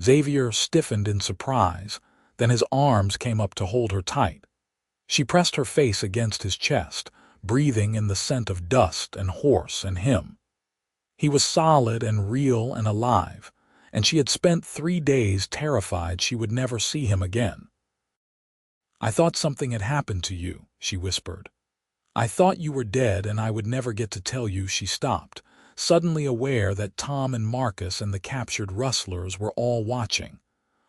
Xavier stiffened in surprise, then his arms came up to hold her tight. She pressed her face against his chest, breathing in the scent of dust and horse and him. He was solid and real and alive, and she had spent 3 days terrified she would never see him again. I thought something had happened to you, she whispered. I thought you were dead and I would never get to tell you. She stopped, suddenly aware that Tom and Marcus and the captured rustlers were all watching.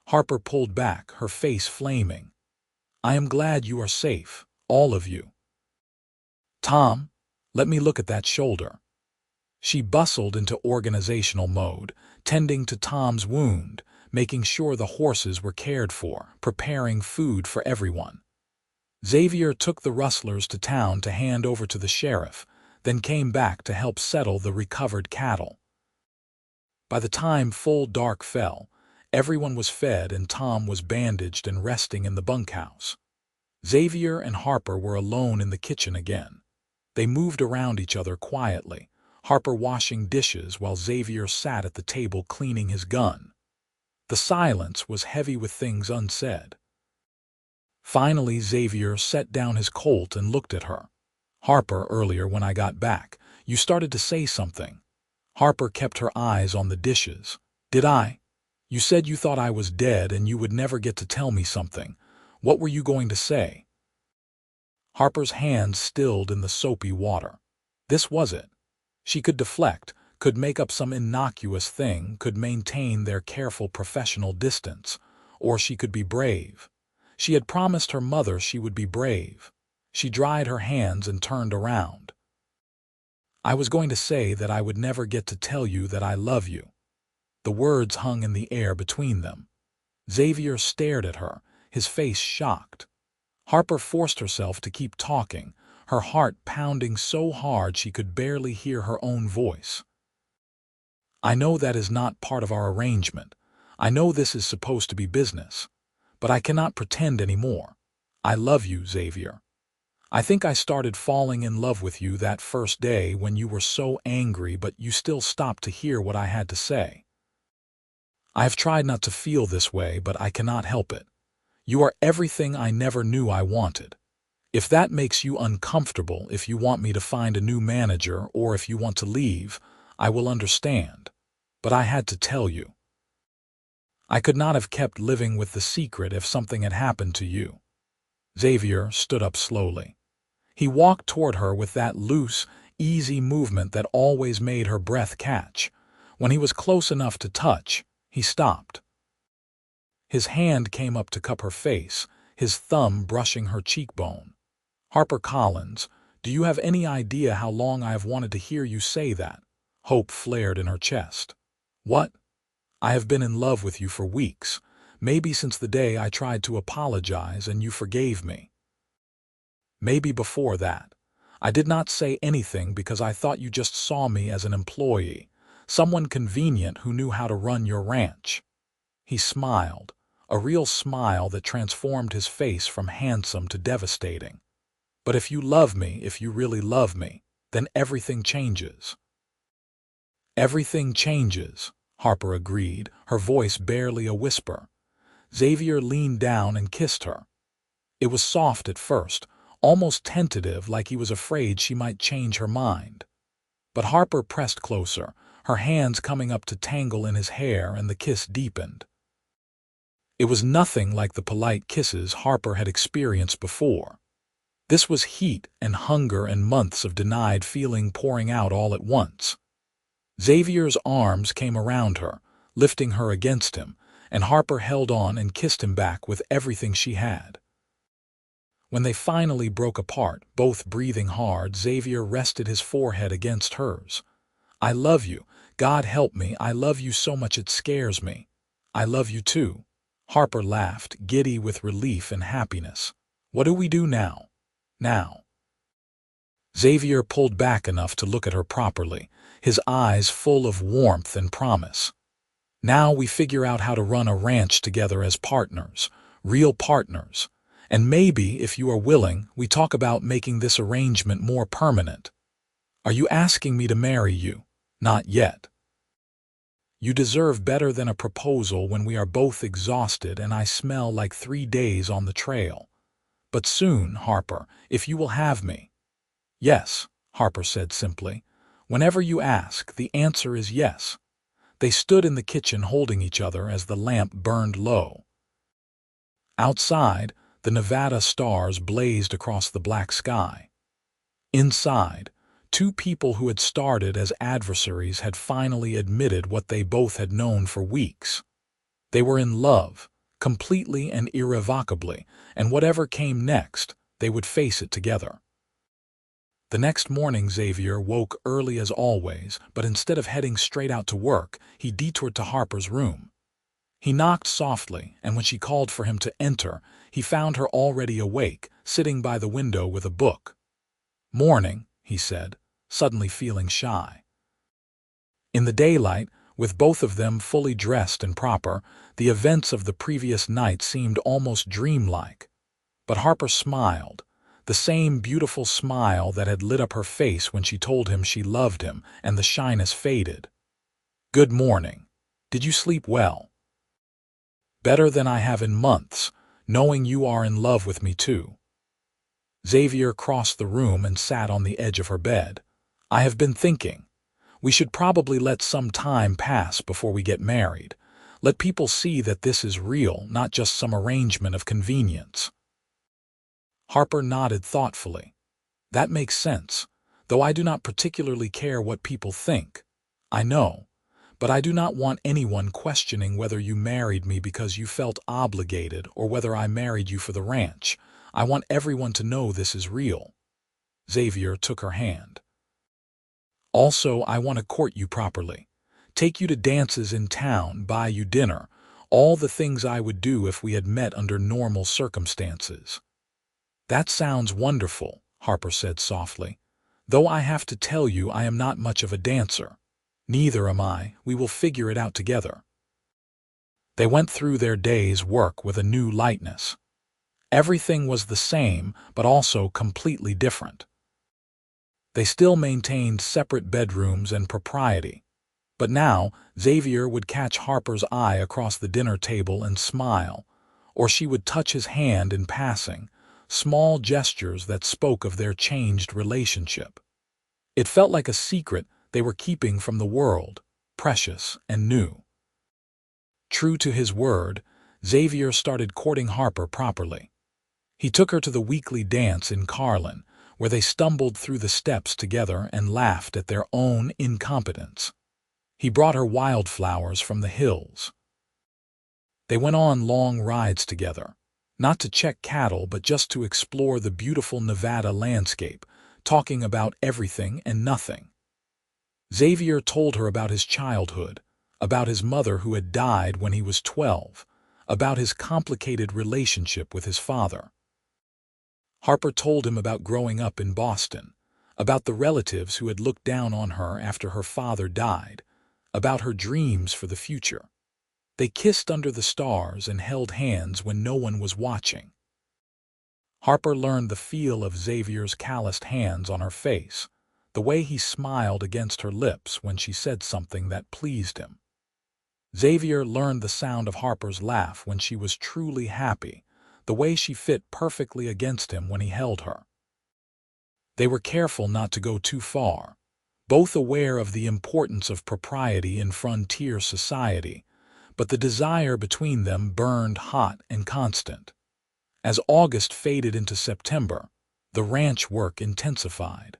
Harper pulled back, her face flaming. I am glad you are safe, all of you. Tom, let me look at that shoulder. She bustled into organizational mode, tending to Tom's wound, making sure the horses were cared for, preparing food for everyone. Xavier took the rustlers to town to hand over to the sheriff, then came back to help settle the recovered cattle. By the time full dark fell, everyone was fed and Tom was bandaged and resting in the bunkhouse. Xavier and Harper were alone in the kitchen again. They moved around each other quietly, Harper washing dishes while Xavier sat at the table cleaning his gun. The silence was heavy with things unsaid. Finally, Xavier set down his Colt and looked at her. "Harper, earlier when I got back, you started to say something." Harper kept her eyes on the dishes. "Did I? You said you thought I was dead and you would never get to tell me something. What were you going to say?" Harper's hands stilled in the soapy water. This was it. She could deflect, could make up some innocuous thing, could maintain their careful professional distance, or she could be brave. She had promised her mother she would be brave. She dried her hands and turned around. "I was going to say that I would never get to tell you that I love you." The words hung in the air between them. Xavier stared at her, his face shocked. Harper forced herself to keep talking, her heart pounding so hard she could barely hear her own voice. "I know that is not part of our arrangement. I know this is supposed to be business. But I cannot pretend anymore. I love you, Xavier. I think I started falling in love with you that first day when you were so angry, but you still stopped to hear what I had to say. I have tried not to feel this way, but I cannot help it. You are everything I never knew I wanted. If that makes you uncomfortable, if you want me to find a new manager, or if you want to leave, I will understand. But I had to tell you. I could not have kept living with the secret if something had happened to you." Xavier stood up slowly. He walked toward her with that loose, easy movement that always made her breath catch. When he was close enough to touch, he stopped. His hand came up to cup her face, his thumb brushing her cheekbone. "Harper Collins, do you have any idea how long I have wanted to hear you say that?" Hope flared in her chest. "What? I have been in love with you for weeks, maybe since the day I tried to apologize and you forgave me. Maybe before that. I did not say anything because I thought you just saw me as an employee, someone convenient who knew how to run your ranch." He smiled, a real smile that transformed his face from handsome to devastating. "But if you love me, if you really love me, then everything changes." "Everything changes," Harper agreed, her voice barely a whisper. Xavier leaned down and kissed her. It was soft at first, almost tentative, like he was afraid she might change her mind. But Harper pressed closer, her hands coming up to tangle in his hair, and the kiss deepened. It was nothing like the polite kisses Harper had experienced before. This was heat and hunger and months of denied feeling pouring out all at once. Xavier's arms came around her, lifting her against him, and Harper held on and kissed him back with everything she had. When they finally broke apart, both breathing hard, Xavier rested his forehead against hers. "I love you. God help me, I love you so much it scares me." "I love you too." Harper laughed, giddy with relief and happiness. "What do we do now?" "Now." Xavier pulled back enough to look at her properly, his eyes full of warmth and promise. "Now we figure out how to run a ranch together as partners, real partners. And maybe, if you are willing, we talk about making this arrangement more permanent." "Are you asking me to marry you?" "Not yet. You deserve better than a proposal when we are both exhausted and I smell like 3 days on the trail. But soon, Harper, if you will have me." "Yes," Harper said simply. "Whenever you ask, the answer is yes." They stood in the kitchen holding each other as the lamp burned low. Outside, the Nevada stars blazed across the black sky. Inside, 2 people who had started as adversaries had finally admitted what they both had known for weeks. They were in love, completely and irrevocably, and whatever came next, they would face it together. The next morning Xavier woke early as always, but instead of heading straight out to work, he detoured to Harper's room. He knocked softly, and when she called for him to enter, he found her already awake, sitting by the window with a book. "Morning," he said, suddenly feeling shy. In the daylight, with both of them fully dressed and proper, the events of the previous night seemed almost dreamlike. But Harper smiled. the same beautiful smile that had lit up her face when she told him she loved him, and the shyness faded. "Good morning. Did you sleep well?" "Better than I have in months, knowing you are in love with me too." Xavier crossed the room and sat on the edge of her bed. "I have been thinking. We should probably let some time pass before we get married. Let people see that this is real, not just some arrangement of convenience." Harper nodded thoughtfully. "That makes sense, though I do not particularly care what people think. I know, but I do not want anyone questioning whether you married me because you felt obligated or whether I married you for the ranch. I want everyone to know this is real." Xavier took her hand. "Also, I want to court you properly. Take you to dances in town, buy you dinner, all the things I would do if we had met under normal circumstances." "That sounds wonderful," Harper said softly. "Though I have to tell you I am not much of a dancer." "Neither am I. We will figure it out together." They went through their day's work with a new lightness. Everything was the same, but also completely different. They still maintained separate bedrooms and propriety. But now Xavier would catch Harper's eye across the dinner table and smile, or she would touch his hand in passing, small gestures that spoke of their changed relationship. It felt like a secret they were keeping from the world, precious and new. True to his word, Xavier started courting Harper properly. He took her to the weekly dance in Carlin, where they stumbled through the steps together and laughed at their own incompetence. He brought her wildflowers from the hills. They went on long rides together, not to check cattle but just to explore the beautiful Nevada landscape, talking about everything and nothing. Xavier told her about his childhood, about his mother who had died when he was 12, about his complicated relationship with his father. Harper told him about growing up in Boston, about the relatives who had looked down on her after her father died, about her dreams for the future. They kissed under the stars and held hands when no one was watching. Harper learned the feel of Xavier's calloused hands on her face, the way he smiled against her lips when she said something that pleased him. Xavier learned the sound of Harper's laugh when she was truly happy, the way she fit perfectly against him when he held her. They were careful not to go too far, both aware of the importance of propriety in frontier society, but the desire between them burned hot and constant. As August faded into September, the ranch work intensified.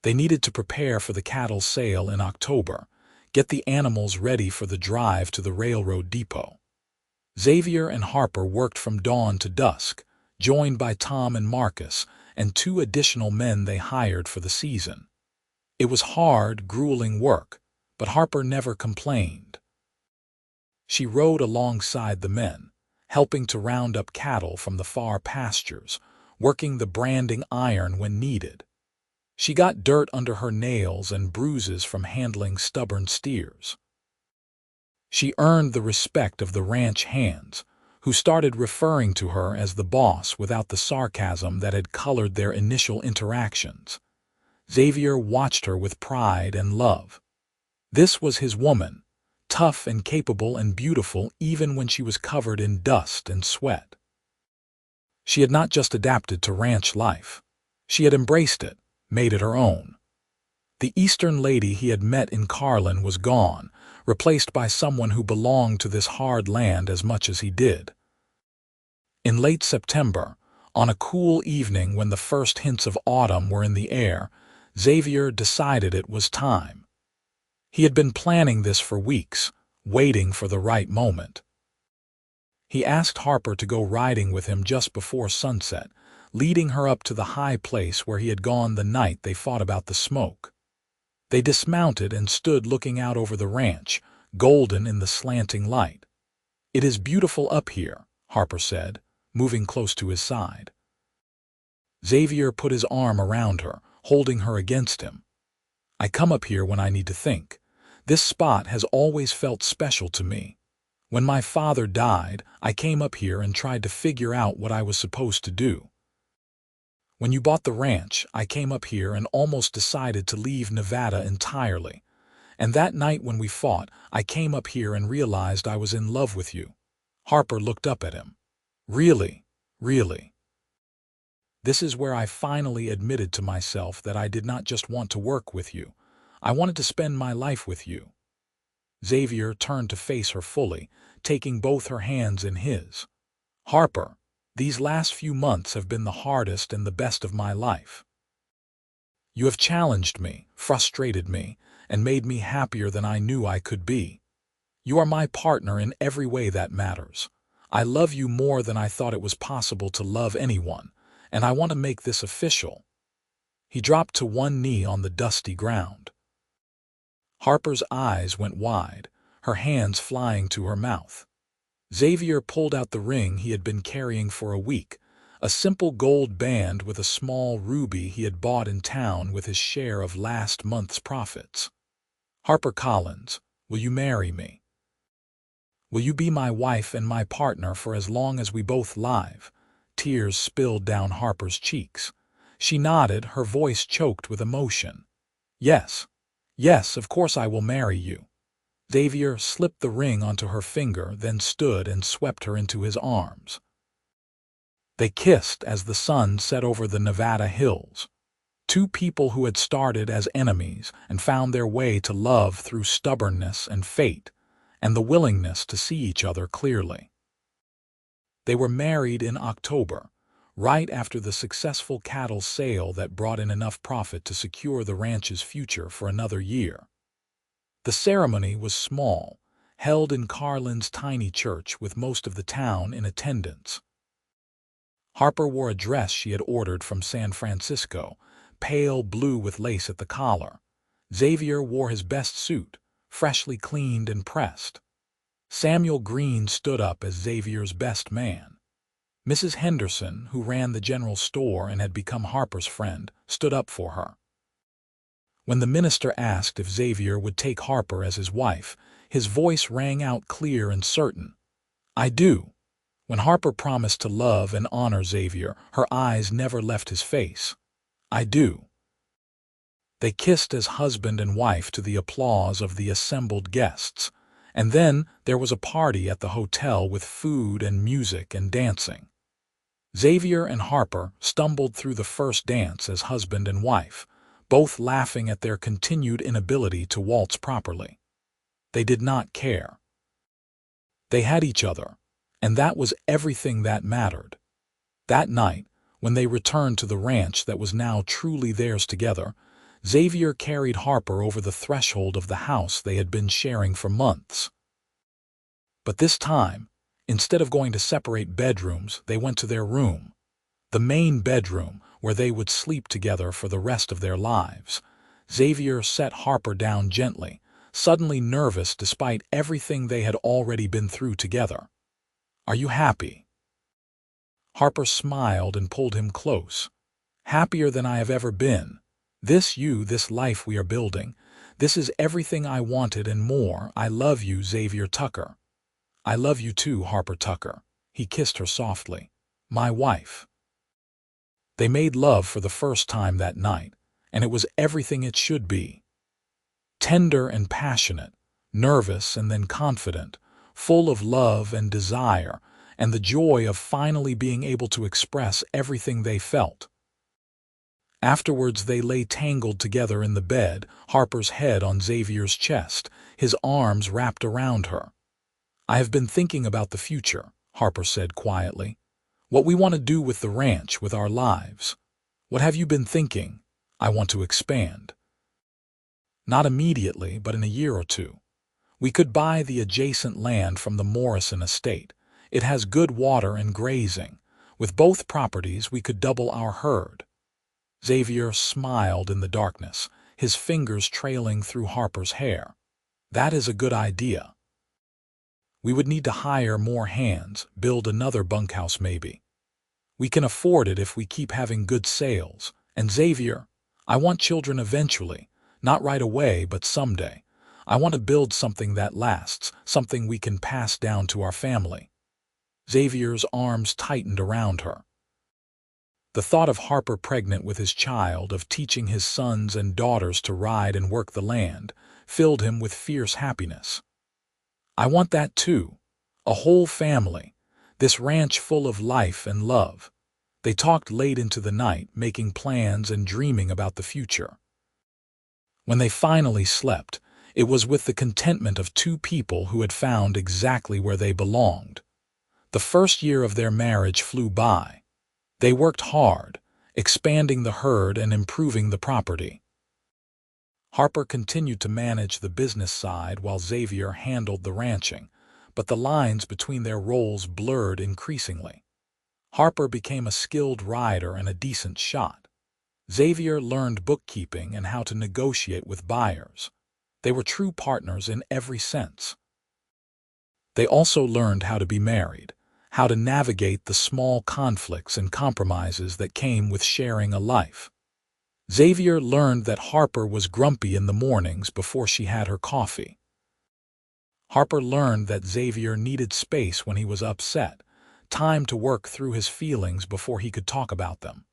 They needed to prepare for the cattle sale in October, get the animals ready for the drive to the railroad depot. Xavier and Harper worked from dawn to dusk, joined by Tom and Marcus and 2 additional men they hired for the season. It was hard, grueling work, but Harper never complained. She rode alongside the men, helping to round up cattle from the far pastures, working the branding iron when needed. She got dirt under her nails and bruises from handling stubborn steers. She earned the respect of the ranch hands, who started referring to her as the boss without the sarcasm that had colored their initial interactions. Xavier watched her with pride and love. This was his woman, tough and capable and beautiful even when she was covered in dust and sweat. She had not just adapted to ranch life. She had embraced it, made it her own. The Eastern lady he had met in Carlin was gone, replaced by someone who belonged to this hard land as much as he did. In late September, on a cool evening when the first hints of autumn were in the air, Xavier decided it was time. He had been planning this for weeks, waiting for the right moment. He asked Harper to go riding with him just before sunset, leading her up to the high place where he had gone the night they fought about the smoke. They dismounted and stood looking out over the ranch, golden in the slanting light. "It is beautiful up here," Harper said, moving close to his side. Xavier put his arm around her, holding her against him. "I come up here when I need to think. This spot has always felt special to me. When my father died, I came up here and tried to figure out what I was supposed to do." When you bought the ranch, I came up here and almost decided to leave Nevada entirely. And that night when we fought, I came up here and realized I was in love with you." Harper looked up at him. "Really? Really?" "This is where I finally admitted to myself that I did not just want to work with you. I wanted to spend my life with you." Xavier turned to face her fully, taking both her hands in his. "Harper, these last few months have been the hardest and the best of my life. You have challenged me, frustrated me, and made me happier than I knew I could be. You are my partner in every way that matters. I love you more than I thought it was possible to love anyone, and I want to make this official." He dropped to one knee on the dusty ground. Harper's eyes went wide, her hands flying to her mouth. Xavier pulled out the ring he had been carrying for a week, a simple gold band with a small ruby he had bought in town with his share of last month's profits. "Harper Collins, will you marry me? Will you be my wife and my partner for as long as we both live?" Tears spilled down Harper's cheeks. She nodded, her voice choked with emotion. "Yes, yes, of course I will marry you." Xavier slipped the ring onto her finger, then stood and swept her into his arms. They kissed as the sun set over the Nevada hills. Two people who had started as enemies and found their way to love through stubbornness and fate, and the willingness to see each other clearly. They were married in October, right after the successful cattle sale that brought in enough profit to secure the ranch's future for another year. The ceremony was small, held in Carlin's tiny church with most of the town in attendance. Harper wore a dress she had ordered from San Francisco, pale blue with lace at the collar. Xavier wore his best suit, freshly cleaned and pressed. Samuel Green stood up as Xavier's best man. Mrs. Henderson, who ran the general store and had become Harper's friend, stood up for her. When the minister asked if Xavier would take Harper as his wife, his voice rang out clear and certain. "I do." When Harper promised to love and honor Xavier, her eyes never left his face. "I do." They kissed as husband and wife to the applause of the assembled guests, and then there was a party at the hotel with food and music and dancing. Xavier and Harper stumbled through the first dance as husband and wife, both laughing at their continued inability to waltz properly. They did not care. They had each other, and that was everything that mattered. That night, when they returned to the ranch that was now truly theirs together, Xavier carried Harper over the threshold of the house they had been sharing for months. But this time, instead of going to separate bedrooms, they went to their room, the main bedroom where they would sleep together for the rest of their lives. Xavier set Harper down gently, suddenly nervous despite everything they had already been through together. "Are you happy?" Harper smiled and pulled him close. "Happier than I have ever been. This life we are building, this is everything I wanted and more. I love you, Xavier Tucker." "I love you too, Harper Tucker." He kissed her softly. "My wife." They made love for the first time that night, and it was everything it should be. Tender and passionate, nervous and then confident, full of love and desire, and the joy of finally being able to express everything they felt. Afterwards they lay tangled together in the bed, Harper's head on Xavier's chest, his arms wrapped around her. "I have been thinking about the future," Harper said quietly. "What we want to do with the ranch, with our lives. What have you been thinking?" "I want to expand." "Not immediately, but in a year or two. We could buy the adjacent land from the Morrison estate. It has good water and grazing. With both properties we could double our herd." Xavier smiled in the darkness, his fingers trailing through Harper's hair. "That is a good idea. We would need to hire more hands, build another bunkhouse maybe. We can afford it if we keep having good sales. And Xavier, I want children eventually, not right away, but someday. I want to build something that lasts, something we can pass down to our family." Xavier's arms tightened around her. The thought of Harper pregnant with his child, of teaching his sons and daughters to ride and work the land, filled him with fierce happiness. "I want that too. A whole family. This ranch full of life and love." They talked late into the night, making plans and dreaming about the future. When they finally slept, it was with the contentment of two people who had found exactly where they belonged. The first year of their marriage flew by. They worked hard, expanding the herd and improving the property. Harper continued to manage the business side while Xavier handled the ranching, but the lines between their roles blurred increasingly. Harper became a skilled rider and a decent shot. Xavier learned bookkeeping and how to negotiate with buyers. They were true partners in every sense. They also learned how to be married, how to navigate the small conflicts and compromises that came with sharing a life. Xavier learned that Harper was grumpy in the mornings before she had her coffee. Harper learned that Xavier needed space when he was upset, time to work through his feelings before he could talk about them.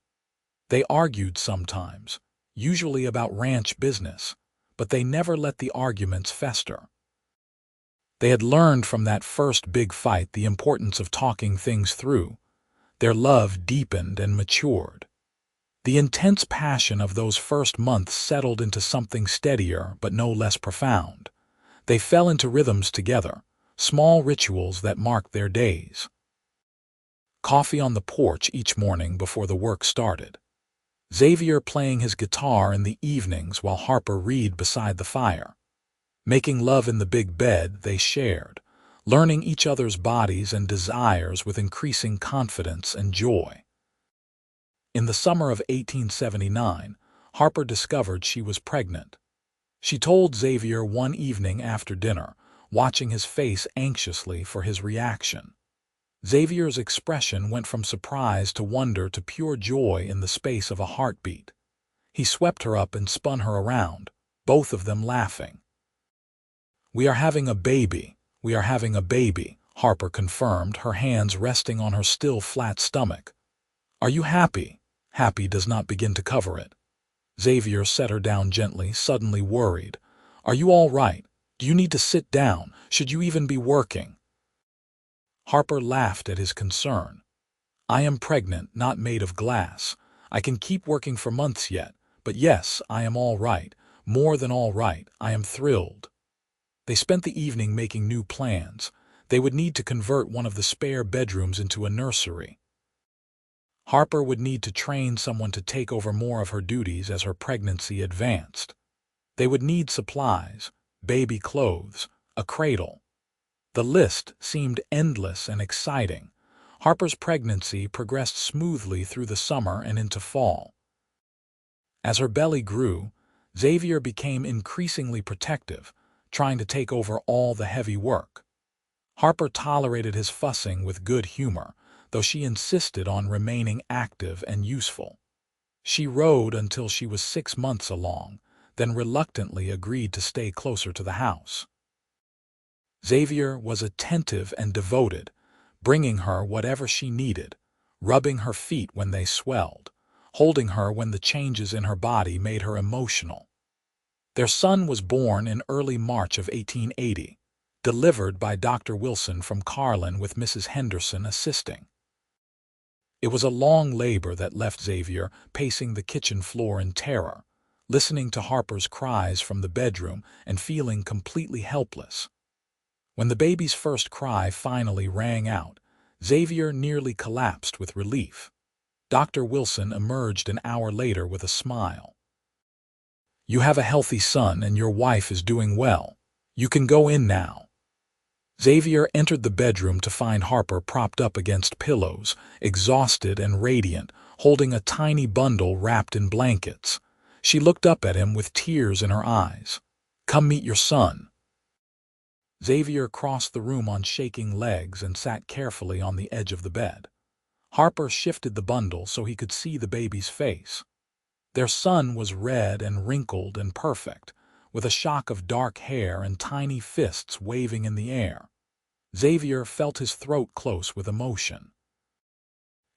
They argued sometimes, usually about ranch business, but they never let the arguments fester. They had learned from that first big fight the importance of talking things through. Their love deepened and matured. The intense passion of those first months settled into something steadier but no less profound. They fell into rhythms together, small rituals that marked their days. Coffee on the porch each morning before the work started. Xavier playing his guitar in the evenings while Harper read beside the fire. Making love in the big bed they shared, learning each other's bodies and desires with increasing confidence and joy. In the summer of 1879, Harper discovered she was pregnant. She told Xavier one evening after dinner, watching his face anxiously for his reaction. Xavier's expression went from surprise to wonder to pure joy in the space of a heartbeat. He swept her up and spun her around, both of them laughing. "We are having a baby. We are having a baby," Harper confirmed, her hands resting on her still flat stomach. "Are you happy?" Happy does not begin to cover it. Xavier set her down gently, suddenly worried. "Are you all right? Do you need to sit down? Should you even be working?" Harper laughed at his concern. "I am pregnant, not made of glass. I can keep working for months yet, but yes, I am all right. More than all right, I am thrilled." They spent the evening making new plans. They would need to convert one of the spare bedrooms into a nursery. Harper would need to train someone to take over more of her duties as her pregnancy advanced. They would need supplies, baby clothes, a cradle. The list seemed endless and exciting. Harper's pregnancy progressed smoothly through the summer and into fall. As her belly grew, Xavier became increasingly protective, trying to take over all the heavy work. Harper tolerated his fussing with good humor, though she insisted on remaining active and useful. She rode until she was 6 months along, then reluctantly agreed to stay closer to the house. Xavier was attentive and devoted, bringing her whatever she needed, rubbing her feet when they swelled, holding her when the changes in her body made her emotional. Their son was born in early March of 1880, delivered by Dr. Wilson from Carlin with Mrs. Henderson assisting. It was a long labor that left Xavier pacing the kitchen floor in terror, listening to Harper's cries from the bedroom and feeling completely helpless. When the baby's first cry finally rang out, Xavier nearly collapsed with relief. Dr. Wilson emerged an hour later with a smile. "You have a healthy son and your wife is doing well. You can go in now." Xavier entered the bedroom to find Harper propped up against pillows, exhausted and radiant, holding a tiny bundle wrapped in blankets. She looked up at him with tears in her eyes. "Come meet your son." Xavier crossed the room on shaking legs and sat carefully on the edge of the bed. Harper shifted the bundle so he could see the baby's face. Their son was red and wrinkled and perfect, with a shock of dark hair and tiny fists waving in the air. Xavier felt his throat close with emotion.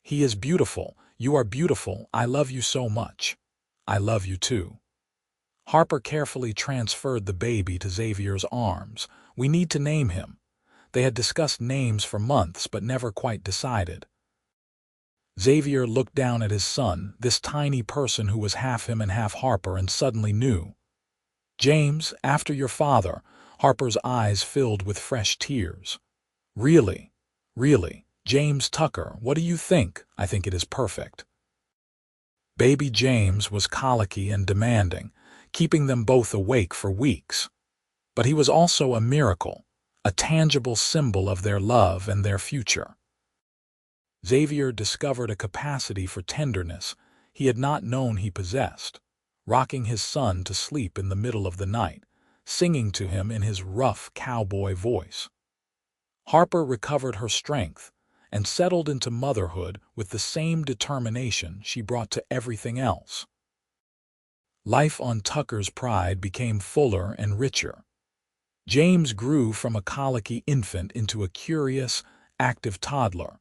"He is beautiful. "You are beautiful. I love you so much." "I love you too." Harper carefully transferred the baby to Xavier's arms. "We need to name him." They had discussed names for months but never quite decided. Xavier looked down at his son, this tiny person who was half him and half Harper, and suddenly knew. "James, after your father." Harper's eyes filled with fresh tears. "Really? Really? James Tucker, what do you think?" "I think it is perfect." Baby James was colicky and demanding, keeping them both awake for weeks. But he was also a miracle, a tangible symbol of their love and their future. Xavier discovered a capacity for tenderness he had not known he possessed, rocking his son to sleep in the middle of the night, singing to him in his rough cowboy voice. Harper recovered her strength and settled into motherhood with the same determination she brought to everything else. Life on Tucker's Pride became fuller and richer. James grew from a colicky infant into a curious, active toddler.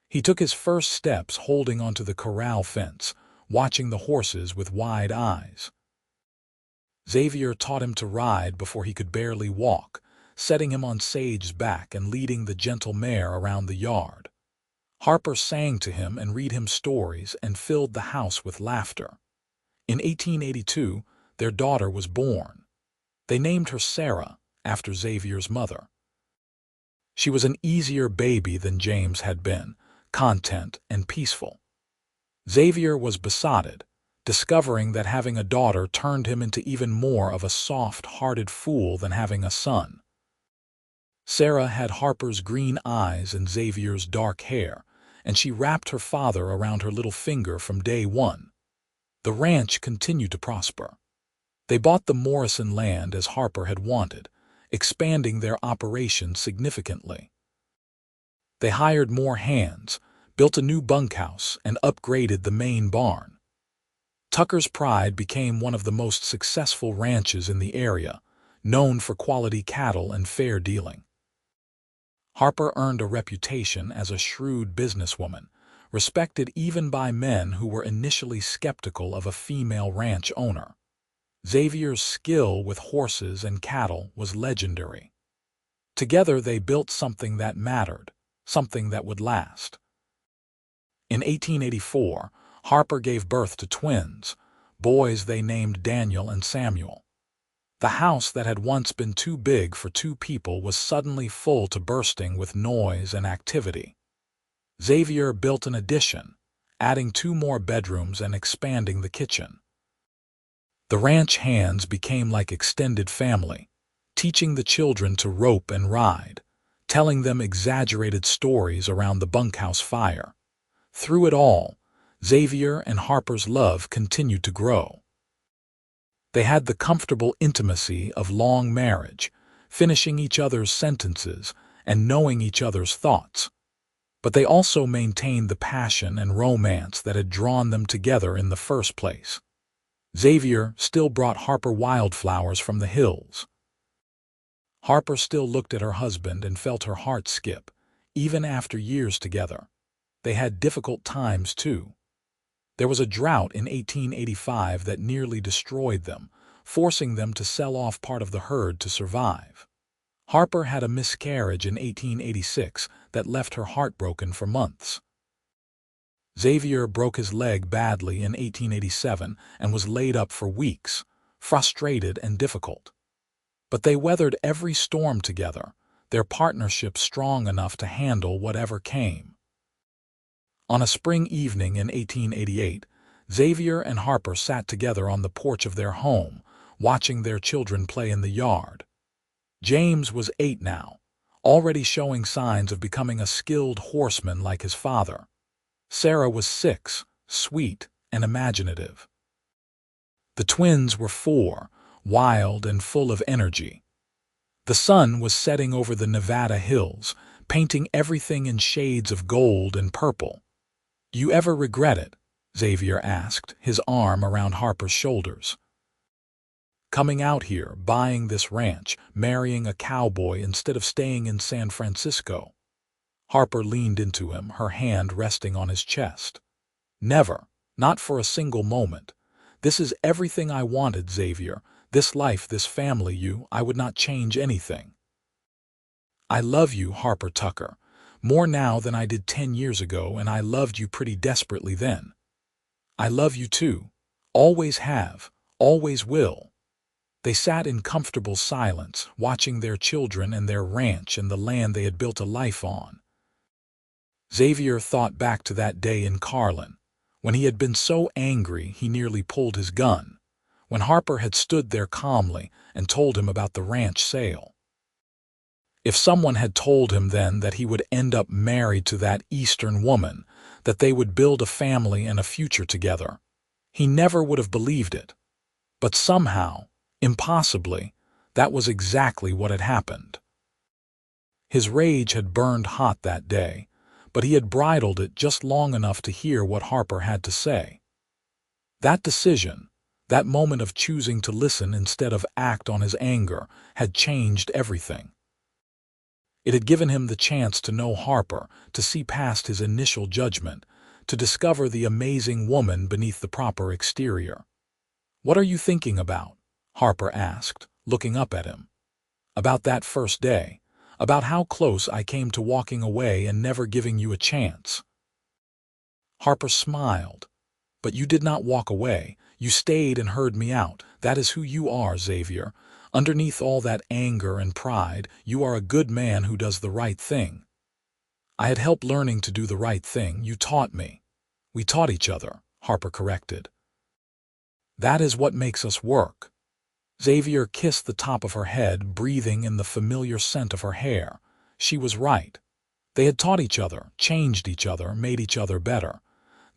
He took his first steps holding onto the corral fence, watching the horses with wide eyes. Xavier taught him to ride before he could barely walk, setting him on Sage's back and leading the gentle mare around the yard. Harper sang to him and read him stories and filled the house with laughter. In 1882, their daughter was born. They named her Sarah, after Xavier's mother. She was an easier baby than James had been, content and peaceful. Xavier was besotted, discovering that having a daughter turned him into even more of a soft-hearted fool than having a son. Sarah had Harper's green eyes and Xavier's dark hair, and she wrapped her father around her little finger from day one. The ranch continued to prosper. They bought the Morrison land as Harper had wanted, expanding their operation significantly. They hired more hands, built a new bunkhouse, and upgraded the main barn. Tucker's Pride became one of the most successful ranches in the area, known for quality cattle and fair dealing. Harper earned a reputation as a shrewd businesswoman, respected even by men who were initially skeptical of a female ranch owner. Xavier's skill with horses and cattle was legendary. Together they built something that mattered, something that would last. In 1884, Harper gave birth to twins, boys they named Daniel and Samuel. The house that had once been too big for two people was suddenly full to bursting with noise and activity. Xavier built an addition, adding 2 more bedrooms and expanding the kitchen. The ranch hands became like extended family, teaching the children to rope and ride, telling them exaggerated stories around the bunkhouse fire. Through it all, Xavier and Harper's love continued to grow. They had the comfortable intimacy of long marriage, finishing each other's sentences and knowing each other's thoughts. But they also maintained the passion and romance that had drawn them together in the first place. Xavier still brought Harper wildflowers from the hills. Harper still looked at her husband and felt her heart skip, even after years together. They had difficult times, too. There was a drought in 1885 that nearly destroyed them, forcing them to sell off part of the herd to survive. Harper had a miscarriage in 1886 that left her heartbroken for months. Xavier broke his leg badly in 1887 and was laid up for weeks, frustrated and difficult. But they weathered every storm together, their partnership strong enough to handle whatever came. On a spring evening in 1888, Xavier and Harper sat together on the porch of their home, watching their children play in the yard. James was 8 now, already showing signs of becoming a skilled horseman like his father. Sarah was 6, sweet and imaginative. The twins were 4, wild and full of energy. The sun was setting over the Nevada hills, painting everything in shades of gold and purple. "You ever regret it?" Xavier asked, his arm around Harper's shoulders. "Coming out here, buying this ranch, marrying a cowboy instead of staying in San Francisco?" Harper leaned into him, her hand resting on his chest. Never, not for a single moment. This is everything I wanted, Xavier. This life, this family, I would not change anything. I love you, Harper Tucker, more now than I did 10 years ago, and I loved you pretty desperately then. I love you too. Always have, always will. They sat in comfortable silence, watching their children and their ranch and the land they had built a life on. Xavier thought back to that day in Carlin, when he had been so angry he nearly pulled his gun, when Harper had stood there calmly and told him about the ranch sale. If someone had told him then that he would end up married to that Eastern woman, that they would build a family and a future together, he never would have believed it. But somehow, impossibly, that was exactly what had happened. His rage had burned hot that day, but he had bridled it just long enough to hear what Harper had to say. That decision, that moment of choosing to listen instead of act on his anger, had changed everything. It had given him the chance to know Harper, to see past his initial judgment, to discover the amazing woman beneath the proper exterior. "What are you thinking about?" Harper asked, looking up at him. "About that first day, about how close I came to walking away and never giving you a chance." Harper smiled. "But you did not walk away. You stayed and heard me out. That is who you are, Xavier. Underneath all that anger and pride, you are a good man who does the right thing." "I had help learning to do the right thing. You taught me." "We taught each other," Harper corrected. "That is what makes us work." Xavier kissed the top of her head, breathing in the familiar scent of her hair. She was right. They had taught each other, changed each other, made each other better.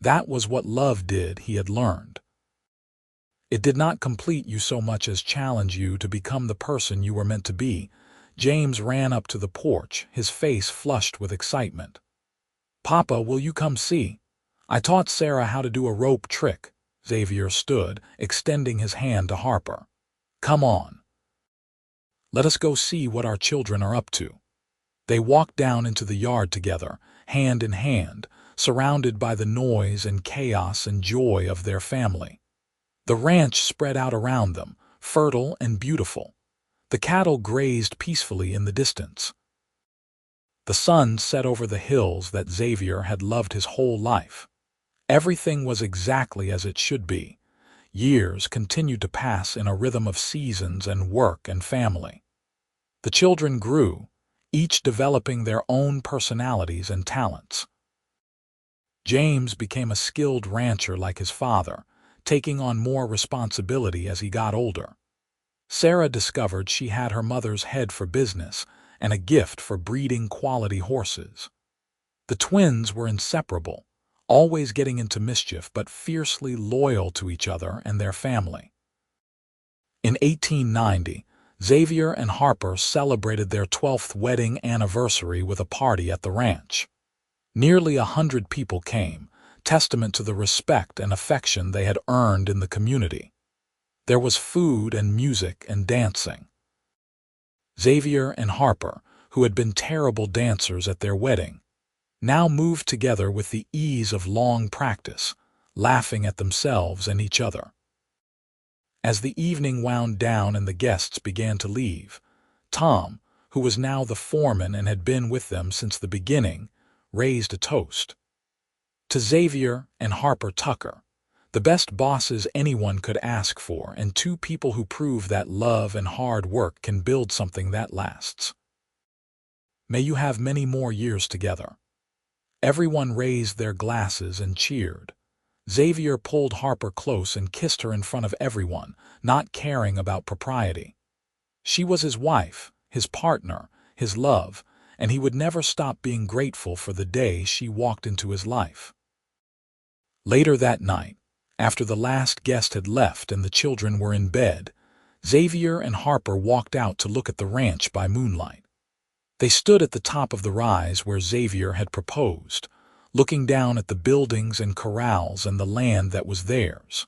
That was what love did, he had learned. It did not complete you so much as challenge you to become the person you were meant to be. James ran up to the porch, his face flushed with excitement. "Papa, will you come see? I taught Sarah how to do a rope trick." Xavier stood, extending his hand to Harper. "Come on. Let us go see what our children are up to." They walked down into the yard together, hand in hand, surrounded by the noise and chaos and joy of their family. The ranch spread out around them, fertile and beautiful. The cattle grazed peacefully in the distance. The sun set over the hills that Xavier had loved his whole life. Everything was exactly as it should be. Years continued to pass in a rhythm of seasons and work and family. The children grew, each developing their own personalities and talents. James became a skilled rancher like his father, taking on more responsibility as he got older. Sarah discovered she had her mother's head for business and a gift for breeding quality horses. The twins were inseparable, always getting into mischief but fiercely loyal to each other and their family. In 1890, Xavier and Harper celebrated their 12th wedding anniversary with a party at the ranch. Nearly 100 people came, testament to the respect and affection they had earned in the community. There was food and music and dancing. Xavier and Harper, who had been terrible dancers at their wedding, now moved together with the ease of long practice, laughing at themselves and each other. As the evening wound down and the guests began to leave, Tom, who was now the foreman and had been with them since the beginning, raised a toast. "To Xavier and Harper Tucker, the best bosses anyone could ask for, and two people who prove that love and hard work can build something that lasts. May you have many more years together." Everyone raised their glasses and cheered. Xavier pulled Harper close and kissed her in front of everyone, not caring about propriety. She was his wife, his partner, his love, and he would never stop being grateful for the day she walked into his life. Later that night, after the last guest had left and the children were in bed, Xavier and Harper walked out to look at the ranch by moonlight. They stood at the top of the rise where Xavier had proposed, looking down at the buildings and corrals and the land that was theirs.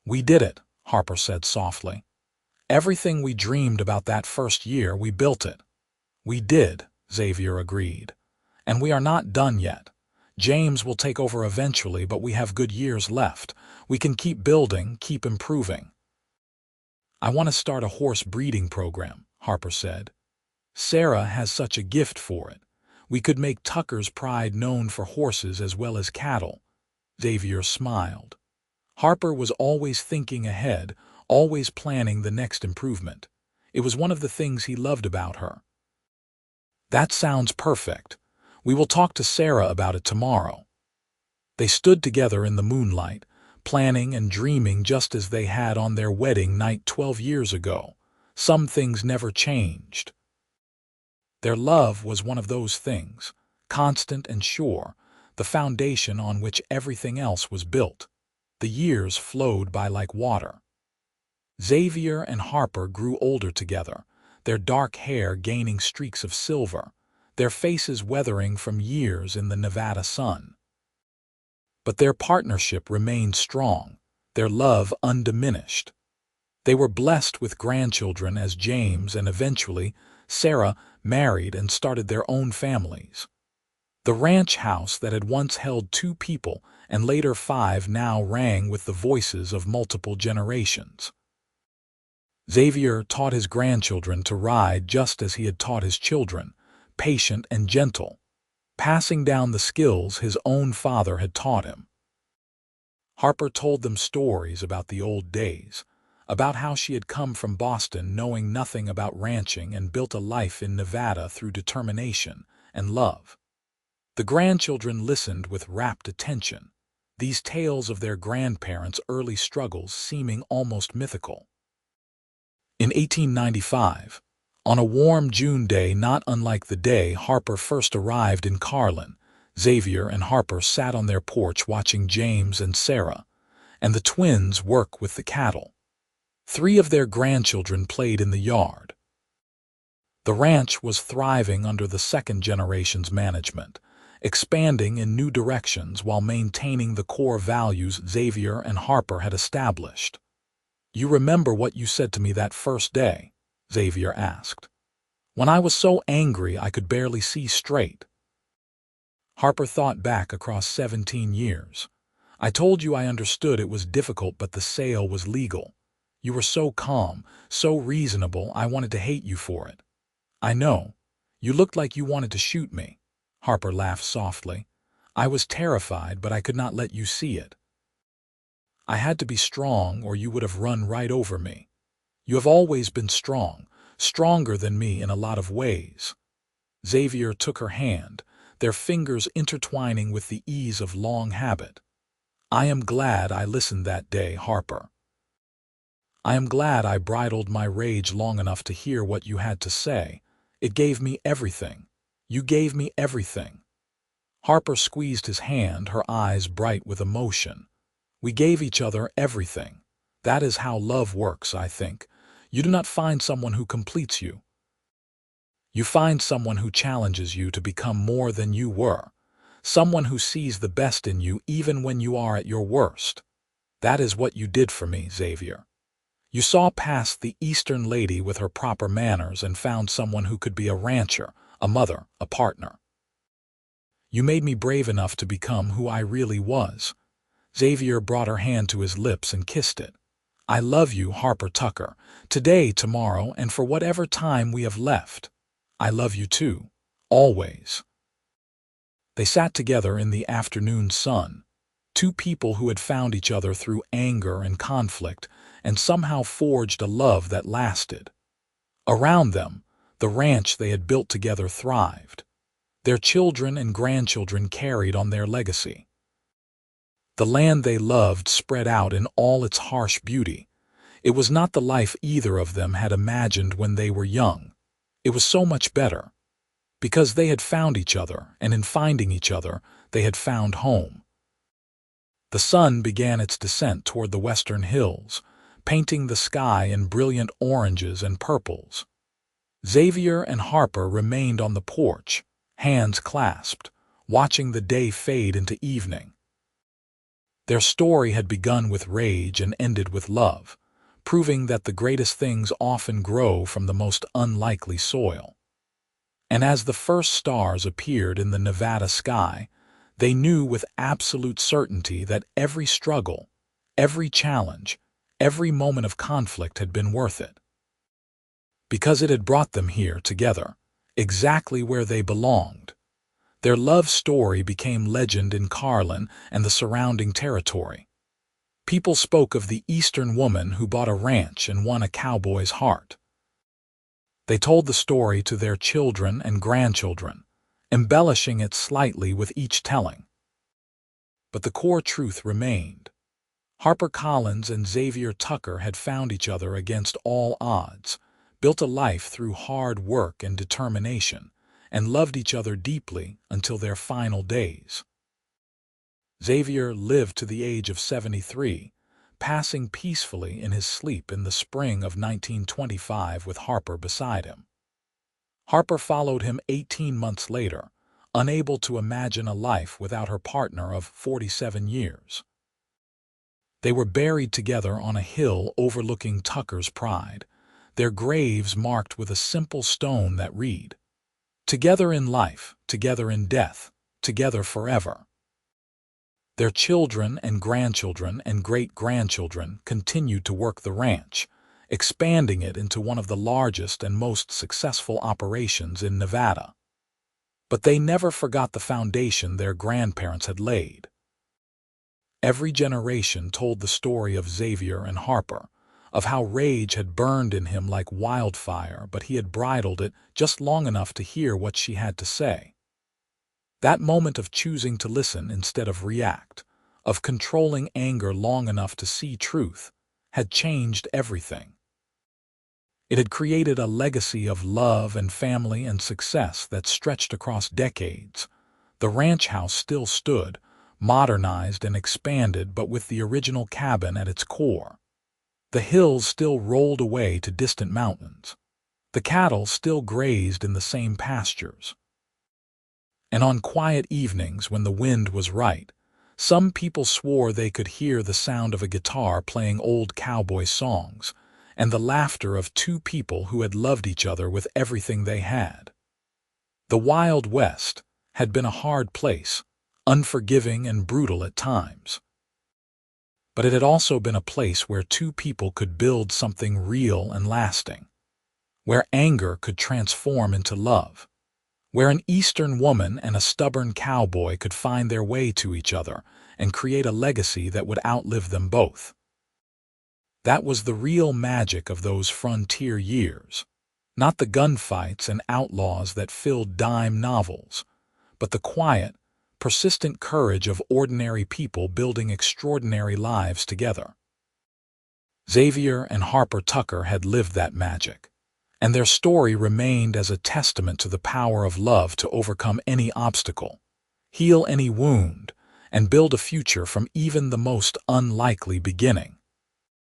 "We did it," Harper said softly. "Everything we dreamed about that first year, we built it." "We did," Xavier agreed. "And we are not done yet. James will take over eventually, but we have good years left. We can keep building, keep improving. I want to start a horse breeding program, Harper said. Sarah has such a gift for it. We could make Tucker's pride known for horses as well as cattle. Xavier smiled. Harper was always thinking ahead, always planning the next improvement. It was one of the things he loved about her. That sounds perfect. We will talk to Sarah about it tomorrow. They stood together in the moonlight, planning and dreaming just as they had on their wedding night 12 years ago. Some things never changed. Their love was one of those things, constant and sure, the foundation on which everything else was built. The years flowed by like water. Xavier and Harper grew older together, their dark hair gaining streaks of silver, their faces weathering from years in the Nevada sun. But their partnership remained strong, their love undiminished. They were blessed with grandchildren as James and eventually Sarah married and started their own families. The ranch house that had once held 2 people and later 5 now rang with the voices of multiple generations. Xavier taught his grandchildren to ride just as he had taught his children, patient and gentle, passing down the skills his own father had taught him. Harper told them stories about the old days, about how she had come from Boston knowing nothing about ranching and built a life in Nevada through determination and love. The grandchildren listened with rapt attention, these tales of their grandparents' early struggles seeming almost mythical. In 1895, on a warm June day not unlike the day Harper first arrived in Carlin, Xavier and Harper sat on their porch watching James and Sarah, and the twins work with the cattle. 3 of their grandchildren played in the yard. The ranch was thriving under the second generation's management, expanding in new directions while maintaining the core values Xavier and Harper had established. "You remember what you said to me that first day?" Xavier asked. "When I was so angry I could barely see straight." Harper thought back across 17 years. "I told you I understood it was difficult, but the sale was legal. You were so calm, so reasonable, I wanted to hate you for it." "I know. You looked like you wanted to shoot me." Harper laughed softly. "I was terrified, but I could not let you see it. I had to be strong or you would have run right over me. You have always been strong, stronger than me in a lot of ways." Xavier took her hand, their fingers intertwining with the ease of long habit. "I am glad I listened that day, Harper. I am glad I bridled my rage long enough to hear what you had to say. It gave me everything. You gave me everything." Harper squeezed his hand, her eyes bright with emotion. "We gave each other everything. That is how love works, I think. You do not find someone who completes you. You find someone who challenges you to become more than you were, someone who sees the best in you even when you are at your worst. That is what you did for me, Xavier. You saw past the Eastern lady with her proper manners and found someone who could be a rancher, a mother, a partner. You made me brave enough to become who I really was." Xavier brought her hand to his lips and kissed it. "I love you, Harper Tucker, today, tomorrow, and for whatever time we have left. I love you too, always." They sat together in the afternoon sun, 2 people who had found each other through anger and conflict and somehow forged a love that lasted. Around them, the ranch they had built together thrived. Their children and grandchildren carried on their legacy. The land they loved spread out in all its harsh beauty. It was not the life either of them had imagined when they were young. It was so much better. Because they had found each other, and in finding each other, they had found home. The sun began its descent toward the western hills, painting the sky in brilliant oranges and purples. Xavier and Harper remained on the porch, hands clasped, watching the day fade into evening. Their story had begun with rage and ended with love, proving that the greatest things often grow from the most unlikely soil. And as the first stars appeared in the Nevada sky, They knew with absolute certainty that every struggle, every challenge, every moment of conflict had been worth it. Because it had brought them here together, exactly where they belonged. Their love story became legend in Carlin and the surrounding territory. People spoke of the Eastern woman who bought a ranch and won a cowboy's heart. They told the story to their children and grandchildren, embellishing it slightly with each telling. But the core truth remained. Harper Collins and Xavier Tucker had found each other against all odds, built a life through hard work and determination, and loved each other deeply until their final days. Xavier lived to the age of 73, passing peacefully in his sleep in the spring of 1925 with Harper beside him. Harper followed him 18 months later, unable to imagine a life without her partner of 47 years. They were buried together on a hill overlooking Tucker's Pride, their graves marked with a simple stone that read, "Together in life, together in death, together forever." Their children and grandchildren and great-grandchildren continued to work the ranch, expanding it into one of the largest and most successful operations in Nevada. But they never forgot the foundation their grandparents had laid. Every generation told the story of Xavier and Harper, of how rage had burned in him like wildfire, but he had bridled it just long enough to hear what she had to say. That moment of choosing to listen instead of react, of controlling anger long enough to see truth, had changed everything. It had created a legacy of love and family and success that stretched across decades. The ranch house still stood, modernized and expanded, but with the original cabin at its core. The hills still rolled away to distant mountains. The cattle still grazed in the same pastures. And on quiet evenings when the wind was right, some people swore they could hear the sound of a guitar playing old cowboy songs, and the laughter of two people who had loved each other with everything they had. The Wild West had been a hard place, unforgiving and brutal at times. But it had also been a place where two people could build something real and lasting, where anger could transform into love, where an Eastern woman and a stubborn cowboy could find their way to each other and create a legacy that would outlive them both. That was the real magic of those frontier years, not the gunfights and outlaws that filled dime novels, but the quiet, persistent courage of ordinary people building extraordinary lives together. Xavier and Harper Tucker had lived that magic, and their story remained as a testament to the power of love to overcome any obstacle, heal any wound, and build a future from even the most unlikely beginning.